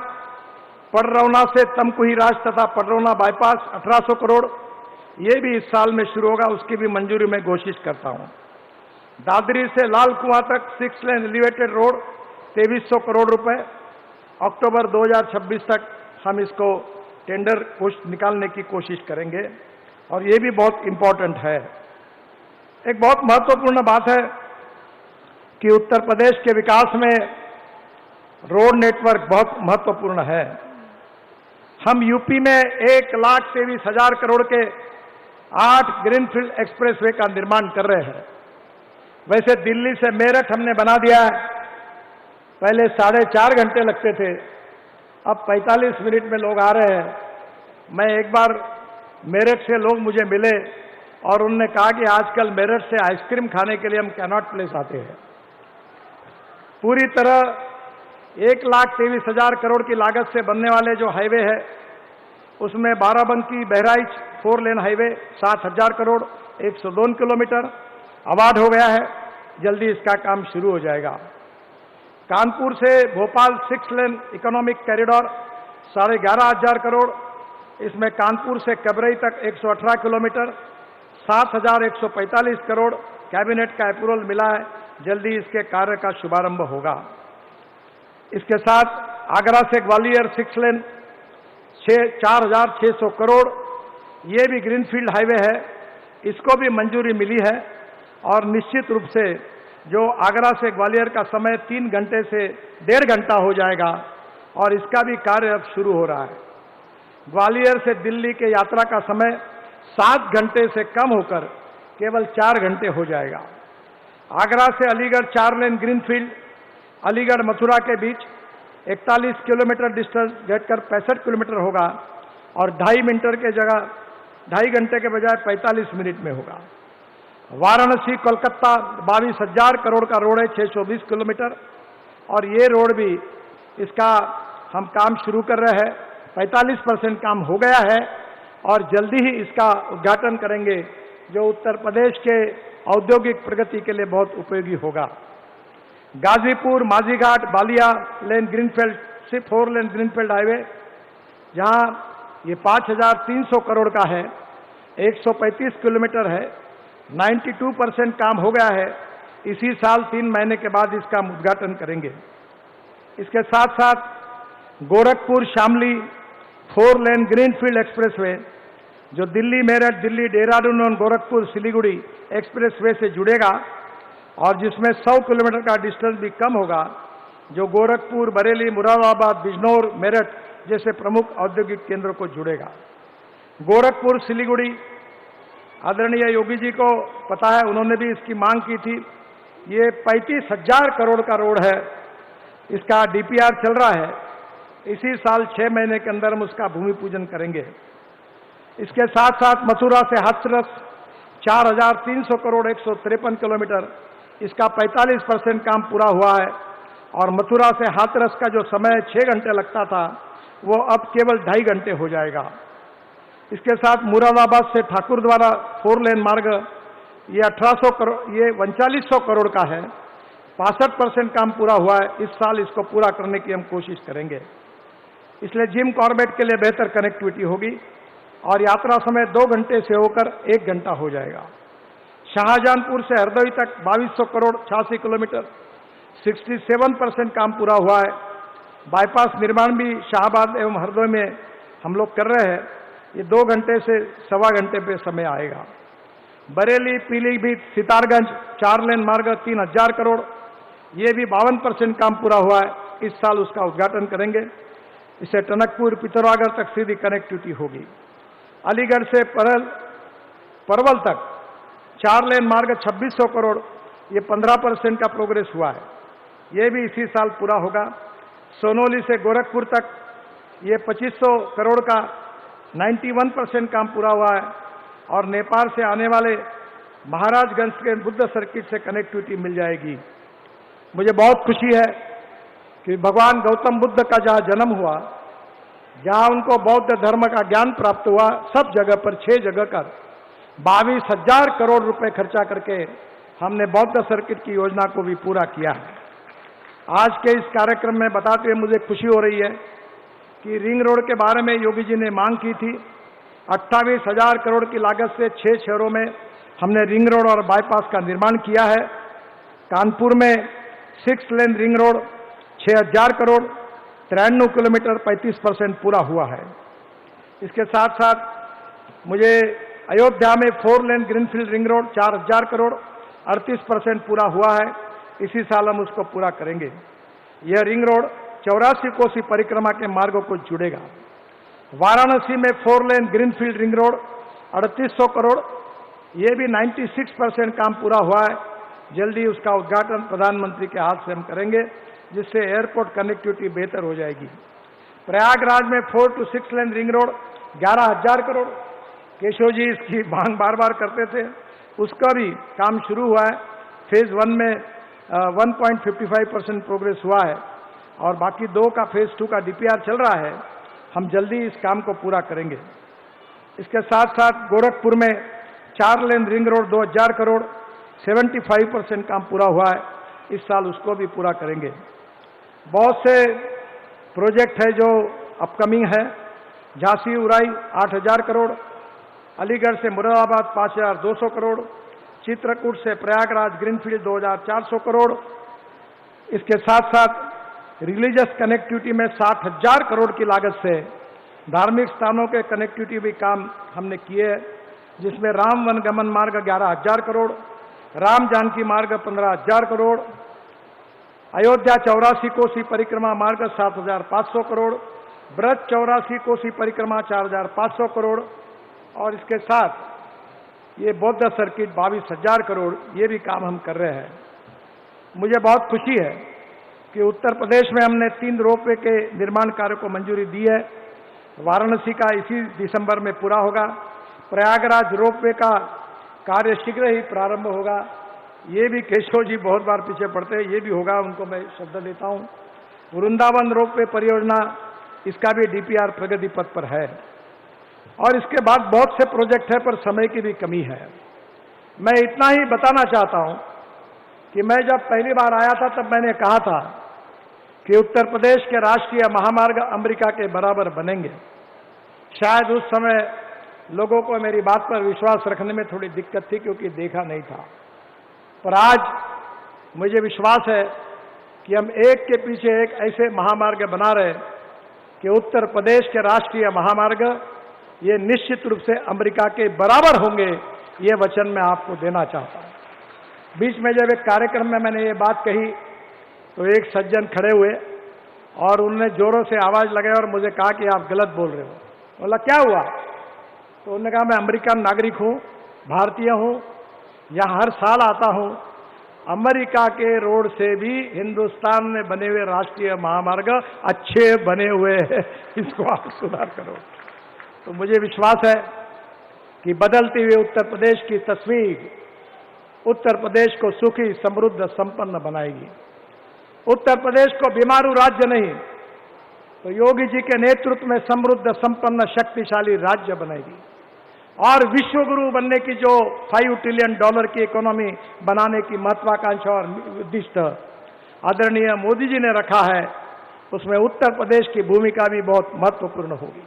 पडरौना से तमकुही राज तथा पडरौना बाईपास 1800 करोड़, ये भी इस साल में शुरू होगा, उसकी भी मंजूरी मैं कोशिश करता हूं। दादरी से लाल कुआं तक 6 लेन एलिवेटेड रोड 2300 करोड़ रुपए, अक्टूबर 2026 तक हम इसको टेंडर निकालने की कोशिश करेंगे और ये भी बहुत इंपॉर्टेंट है। एक बहुत महत्वपूर्ण बात है कि उत्तर प्रदेश के विकास में रोड नेटवर्क बहुत महत्वपूर्ण है। हम यूपी में 1,23,000 करोड़ के 8 ग्रीनफील्ड एक्सप्रेसवे का निर्माण कर रहे हैं। वैसे दिल्ली से मेरठ हमने बना दिया है, पहले 4.5 घंटे लगते थे, अब 45 मिनट में लोग आ रहे हैं। मैं एक बार मेरठ से लोग मुझे मिले और उन्होंने कहा कि आजकल मेरठ से आइसक्रीम खाने के लिए हम कैनॉट प्लेस आते हैं। पूरी तरह 1,23,000 करोड़ की लागत से बनने वाले जो हाईवे है उसमें Barabanki Bahraich 4 lane highway 7,000 crore 102 kilometre award हो गया है, जल्दी इसका काम शुरू हो जाएगा। कानपुर से भोपाल 6 लेन इकोनॉमिक कॉरिडोर 11,500 करोड़, इसमें कानपुर से कबरई तक 118 किलोमीटर 7,145 करोड़ कैबिनेट का अप्रूवल मिला है, जल्दी इसके कार्य का शुभारंभ होगा। इसके साथ आगरा से ग्वालियर 6 लेन 4,600 करोड़, ये भी ग्रीनफील्ड हाईवे है, इसको भी मंजूरी मिली है और निश्चित रूप से जो आगरा से ग्वालियर का समय 3 घंटे से 1.5 घंटा हो जाएगा और इसका भी कार्य अब शुरू हो रहा है। ग्वालियर से दिल्ली के यात्रा का समय 7 घंटे से कम होकर केवल 4 घंटे हो जाएगा। आगरा से अलीगढ़ 4 लेन ग्रीनफील्ड अलीगढ़ मथुरा के बीच 41 किलोमीटर डिस्टेंस घटकर 65 किलोमीटर होगा और 2.5 घंटे के बजाय 45 मिनट में होगा। वाराणसी कोलकाता 22,000 करोड़ का रोड है, 620 किलोमीटर, और ये रोड भी इसका हम काम शुरू कर रहे हैं। 45% काम हो गया है और जल्दी ही इसका उद्घाटन करेंगे, जो उत्तर प्रदेश के औद्योगिक प्रगति के लिए बहुत उपयोगी होगा। Ghazipur Majhighat Ballia lane greenfield 4 lane greenfield highway, जहां ये 5,300 करोड़ का है, 135 किलोमीटर है, 92% काम हो गया है। इसी साल 3 महीने के बाद इसका उद्घाटन करेंगे। इसके साथ साथ Gorakhpur Shamli 4 lane greenfield expressway, जो दिल्ली मेरठ, दिल्ली देहरादून और गोरखपुर सिलीगुड़ी एक्सप्रेसवे से जुड़ेगा और जिसमें 100 किलोमीटर का डिस्टेंस भी कम होगा, जो गोरखपुर, बरेली, मुरादाबाद, बिजनौर, मेरठ जैसे प्रमुख औद्योगिक केंद्रों को जुड़ेगा। गोरखपुर सिलीगुड़ी, आदरणीय योगी जी को पता है, उन्होंने भी इसकी मांग की थी। ये 35,000 करोड़ का रोड है, इसका डीपीआर चल रहा है। इसी साल 6 महीने के अंदर हम उसका भूमि पूजन करेंगे। इसके साथ साथ मथुरा से हाथरस 4,300 करोड़ 153 किलोमीटर, इसका 45% काम पूरा हुआ है और मथुरा से हाथरस का जो समय 6 घंटे लगता था, वो अब केवल 2.5 घंटे हो जाएगा। इसके साथ मुरादाबाद से ठाकुर द्वारा 4 लेन मार्ग, ये 1800 करोड़, ये 3900 करोड़ का है, 65% काम पूरा हुआ है। इस साल इसको पूरा करने की हम कोशिश करेंगे। इसलिए जिम कॉर्बेट के लिए बेहतर कनेक्टिविटी होगी और यात्रा समय 2 घंटे से होकर 1 घंटा हो जाएगा। शाहजहांपुर से हरदोई तक 2200 करोड़ 86 किलोमीटर, 67% काम पूरा हुआ है। बाईपास निर्माण भी शाहबाद एवं हरदोई में हम लोग कर रहे हैं। ये 2 घंटे से 1.25 घंटे पे समय आएगा। बरेली पीलीभीत सितारगंज 4 लेन मार्ग 3000 करोड़, ये भी 52% काम पूरा हुआ है। इस साल उसका उद्घाटन करेंगे। इससे टनकपुर पिथौरागढ़ तक सीधी कनेक्टिविटी होगी। अलीगढ़ से परवल तक 4 लेन मार्ग 2600 करोड़, ये 15% का प्रोग्रेस हुआ है, ये भी इसी साल पूरा होगा। सोनौली से गोरखपुर तक ये 2500 करोड़ का 91% काम पूरा हुआ है और नेपाल से आने वाले महाराजगंज के बुद्ध सर्किट से कनेक्टिविटी मिल जाएगी। मुझे बहुत खुशी है कि भगवान गौतम बुद्ध का जहां जन्म हुआ, जहां उनको बौद्ध धर्म का ज्ञान प्राप्त हुआ, सब जगह पर 6 जगह कर 22,000 करोड़ रुपए खर्चा करके हमने बौद्ध सर्किट की योजना को भी पूरा किया है। आज के इस कार्यक्रम में बताते हुए मुझे खुशी हो रही है कि रिंग रोड के बारे में योगी जी ने मांग की थी। 28,000 करोड़ की लागत से 6 शहरों में हमने रिंग रोड और बाईपास का निर्माण किया है। कानपुर में 6 lane ring road 6,000 crore 93 kilometre 35% पूरा हुआ है। इसके साथ साथ मुझे अयोध्या में 4 lane greenfield ring road 4,000 crore 38% पूरा हुआ है। इसी साल हम उसको पूरा करेंगे। यह रिंग रोड 84 कोसी परिक्रमा के मार्गों को जुड़ेगा। वाराणसी में 4 lane greenfield ring road 3800 crore, ये भी 96% काम पूरा हुआ है। जल्दी उसका उद्घाटन प्रधानमंत्री के हाथ से हम करेंगे, जिससे एयरपोर्ट कनेक्टिविटी बेहतर हो जाएगी। प्रयागराज में 4 to 6 lane ring road 11,000 crore, Keshav ji इसकी मांग बार बार करते थे, उसका भी काम शुरू हुआ है। फेज 1 में 1.55% प्रोग्रेस हुआ है और बाकी 2 का फेज 2 का डीपीआर चल रहा है। हम जल्दी इस काम को पूरा करेंगे। इसके साथ साथ गोरखपुर में 4 लेन रिंग रोड 2,000 करोड़ 75% काम पूरा हुआ है। इस साल उसको भी पूरा करेंगे। बहुत से प्रोजेक्ट है जो अपकमिंग है। झांसी उराई 8,000 करोड़, अलीगढ़ से मुरादाबाद 5,200 करोड़, चित्रकूट से प्रयागराज ग्रीनफील्ड 2,400 करोड़। इसके साथ साथ रिलीजियस कनेक्टिविटी में 60,000 करोड़ की लागत से धार्मिक स्थानों के कनेक्टिविटी भी काम हमने किए हैं, जिसमें राम वन गमन मार्ग 11,000 करोड़, राम जानकी मार्ग 15,000 करोड़, अयोध्या 84 कोसी परिक्रमा मार्ग 7,500 करोड़, ब्रज 84 कोसी परिक्रमा 4,500 करोड़ और इसके साथ ये बौद्ध सर्किट 22,000 करोड़, ये भी काम हम कर रहे हैं। मुझे बहुत खुशी है कि उत्तर प्रदेश में हमने 3 रोपवे के निर्माण कार्य को मंजूरी दी है। वाराणसी का इसी दिसंबर में पूरा होगा। प्रयागराज रोपवे का कार्य शीघ्र ही प्रारंभ होगा। ये भी केशव जी बहुत बार पीछे पड़ते हैं, ये भी होगा, उनको मैं शब्द देता हूं। वृंदावन रोपवे परियोजना, इसका भी डीपीआर प्रगति पथ पर है और इसके बाद बहुत से प्रोजेक्ट है, पर समय की भी कमी है। मैं इतना ही बताना चाहता हूं कि मैं जब पहली बार आया था तब मैंने कहा था कि उत्तर प्रदेश के राष्ट्रीय महामार्ग अमेरिका के बराबर बनेंगे। शायद उस समय लोगों को मेरी बात पर विश्वास रखने में थोड़ी दिक्कत थी, क्योंकि देखा नहीं था। पर आज मुझे विश्वास है कि हम एक के पीछे एक ऐसे महामार्ग बना रहे कि उत्तर प्रदेश के राष्ट्रीय महामार्ग ये निश्चित रूप से अमेरिका के बराबर होंगे। ये वचन मैं आपको देना चाहता हूं। बीच में जब एक कार्यक्रम में मैंने ये बात कही तो एक सज्जन खड़े हुए और उन्होंने जोरों से आवाज लगाई और मुझे कहा कि आप गलत बोल रहे हो। बोला क्या हुआ? तो उन्होंने कहा मैं अमेरिकन नागरिक हूं, भारतीय हूं, यहां हर साल आता हूं। अमेरिका के रोड से भी हिंदुस्तान में बने हुए राष्ट्रीय महामार्ग अच्छे बने हुए हैं, इसको आप सुधार करो। तो मुझे विश्वास है कि बदलती हुई उत्तर प्रदेश की तस्वीर उत्तर प्रदेश को सुखी, समृद्ध, संपन्न बनाएगी। उत्तर प्रदेश को बीमारू राज्य नहीं, तो योगी जी के नेतृत्व में समृद्ध, संपन्न, शक्तिशाली राज्य बनेगी। और विश्व गुरु बनने की जो $5 ट्रिलियन की इकोनॉमी बनाने की महत्वाकांक्षा और उद्दिष्ट आदरणीय मोदी जी ने रखा है, उसमें उत्तर प्रदेश की भूमिका भी बहुत महत्वपूर्ण होगी।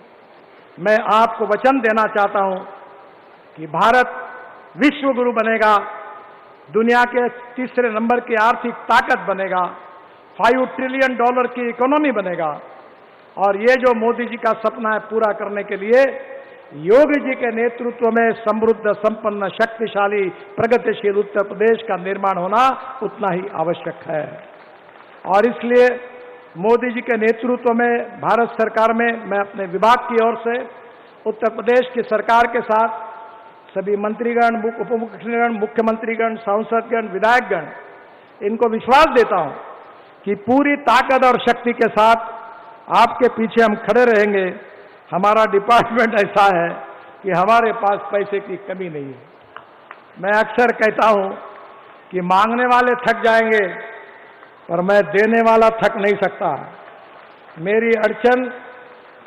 मैं आपको वचन देना चाहता हूं कि भारत विश्व गुरु बनेगा, दुनिया के तीसरे नंबर की आर्थिक ताकत बनेगा, $5 ट्रिलियन की इकोनॉमी बनेगा। और ये जो मोदी जी का सपना है पूरा करने के लिए योगी जी के नेतृत्व में समृद्ध, संपन्न, शक्तिशाली, प्रगतिशील उत्तर प्रदेश का निर्माण होना उतना ही आवश्यक है। और इसलिए मोदी जी के नेतृत्व में भारत सरकार में मैं अपने विभाग की ओर से उत्तर प्रदेश की सरकार के साथ सभी मंत्रीगण, उप मुख्यमंत्रीगण, मुख्यमंत्रीगण, सांसदगण, विधायकगण, इनको विश्वास देता हूं कि पूरी ताकत और शक्ति के साथ आपके पीछे हम खड़े रहेंगे। हमारा डिपार्टमेंट ऐसा है कि हमारे पास पैसे की कमी नहीं है। मैं अक्सर कहता हूं कि मांगने वाले थक जाएंगे, पर मैं देने वाला थक नहीं सकता। मेरी अड़चन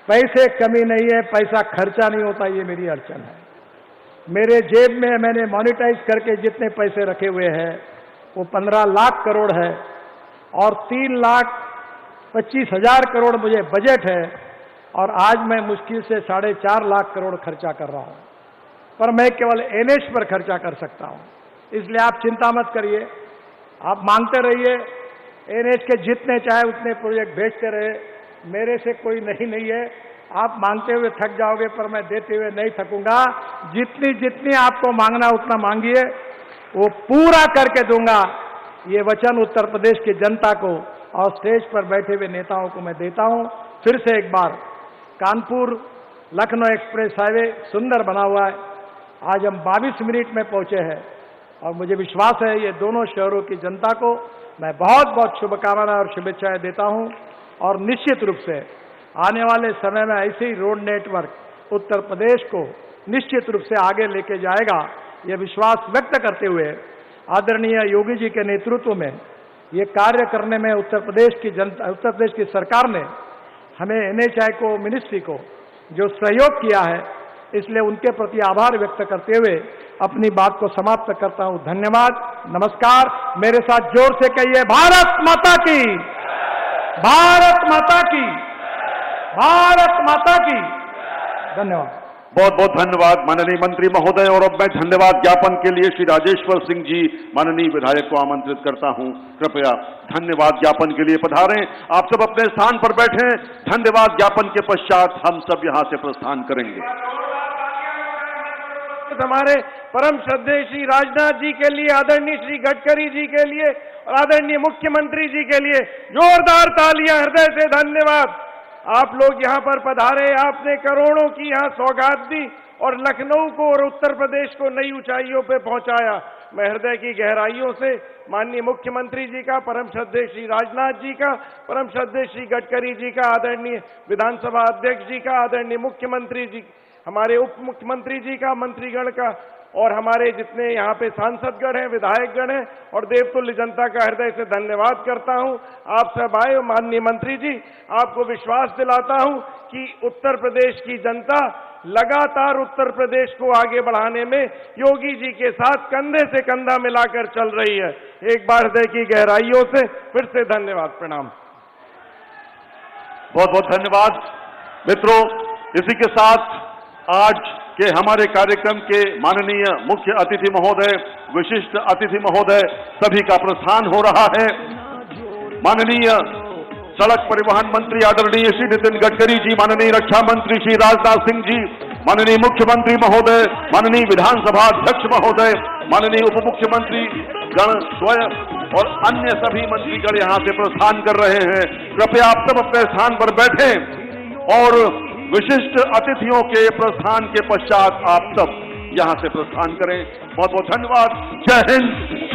पैसे कमी नहीं है, पैसा खर्चा नहीं होता, ये मेरी अड़चन है। मेरे जेब में मैंने मॉनिटाइज करके जितने पैसे रखे हुए हैं वो 15 लाख करोड़ है और 3,25,000 करोड़ मुझे बजट है और आज मैं मुश्किल से 4.5 लाख करोड़ खर्चा कर रहा हूं, पर मैं केवल एनएच पर खर्चा कर सकता हूं। इसलिए आप चिंता मत करिए, आप मांगते रहिए, एनएच के जितने चाहे उतने प्रोजेक्ट भेजते रहे, मेरे से कोई नहीं है। आप मांगते हुए थक जाओगे, पर मैं देते हुए नहीं थकूंगा। जितनी जितनी आपको मांगना उतना मांगिए, वो पूरा करके दूंगा। ये वचन उत्तर प्रदेश की जनता को और स्टेज पर बैठे हुए नेताओं को मैं देता हूं। फिर से एक बार कानपुर लखनऊ एक्सप्रेस हाईवे सुंदर बना हुआ है, आज हम 22 मिनट में पहुंचे हैं और मुझे विश्वास है ये दोनों शहरों की जनता को मैं बहुत बहुत शुभकामनाएं और शुभेच्छाएं देता हूं। और निश्चित रूप से आने वाले समय में ऐसे ही रोड नेटवर्क उत्तर प्रदेश को निश्चित रूप से आगे लेके जाएगा, ये विश्वास व्यक्त करते हुए आदरणीय योगी जी के नेतृत्व में ये कार्य करने में उत्तर प्रदेश की जनता, उत्तर प्रदेश की सरकार ने हमें एनएचआई को, मिनिस्ट्री को जो सहयोग किया है, इसलिए उनके प्रति आभार व्यक्त करते हुए अपनी बात को समाप्त करता हूं। धन्यवाद, नमस्कार। मेरे साथ जोर से कहिए भारत माता की, भारत माता की, भारत माता की। धन्यवाद। बहुत बहुत धन्यवाद माननीय मंत्री महोदय। और अब मैं धन्यवाद ज्ञापन के लिए श्री राजेश्वर सिंह जी माननीय विधायक को आमंत्रित करता हूं। कृपया धन्यवाद ज्ञापन के लिए पधारें। आप सब अपने स्थान पर बैठें। धन्यवाद ज्ञापन के पश्चात हम सब यहां से प्रस्थान करेंगे। हमारे परम श्रद्धेय श्री राजनाथ जी के लिए, आदरणीय श्री गडकरी जी के लिए और आदरणीय मुख्यमंत्री जी के लिए जोरदार तालियां, हृदय से धन्यवाद। आप लोग यहाँ पर पधारे, आपने करोड़ों की यहाँ सौगात दी और लखनऊ को और उत्तर प्रदेश को नई ऊंचाइयों पे पहुंचाया। मैं हृदय की गहराइयों से माननीय मुख्यमंत्री जी का, परम श्रद्धेय श्री राजनाथ जी का, परम श्रद्धेय श्री गडकरी जी का, आदरणीय विधानसभा अध्यक्ष जी का, आदरणीय मुख्यमंत्री जी, हमारे उप मुख्यमंत्री जी का, मंत्रीगण का और हमारे जितने यहाँ पे सांसदगण हैं, विधायकगण हैं और देवतुल्य जनता का हृदय से धन्यवाद करता हूं। आप सब आए हो। माननीय मंत्री जी, आपको विश्वास दिलाता हूं कि उत्तर प्रदेश की जनता लगातार उत्तर प्रदेश को आगे बढ़ाने में योगी जी के साथ कंधे से कंधा मिलाकर चल रही है। एक बार हृदय की गहराइयों से फिर से धन्यवाद, प्रणाम। बहुत बहुत धन्यवाद मित्रों। इसी के साथ आज के हमारे कार्यक्रम के माननीय मुख्य अतिथि महोदय, विशिष्ट अतिथि महोदय सभी का प्रस्थान हो रहा है। माननीय सड़क परिवहन मंत्री आदरणीय श्री नितिन गडकरी जी, माननीय रक्षा मंत्री श्री राजनाथ सिंह जी, माननीय मुख्यमंत्री महोदय, माननीय विधानसभा अध्यक्ष महोदय, माननीय उप मुख्यमंत्री गण स्वयं और अन्य सभी मंत्रीगण यहां से प्रस्थान कर रहे हैं। कृपया आप सब अपने स्थान पर बैठें और विशिष्ट अतिथियों के प्रस्थान के पश्चात आप सब यहां से प्रस्थान करें। बहुत बहुत धन्यवाद। जय हिंद, जय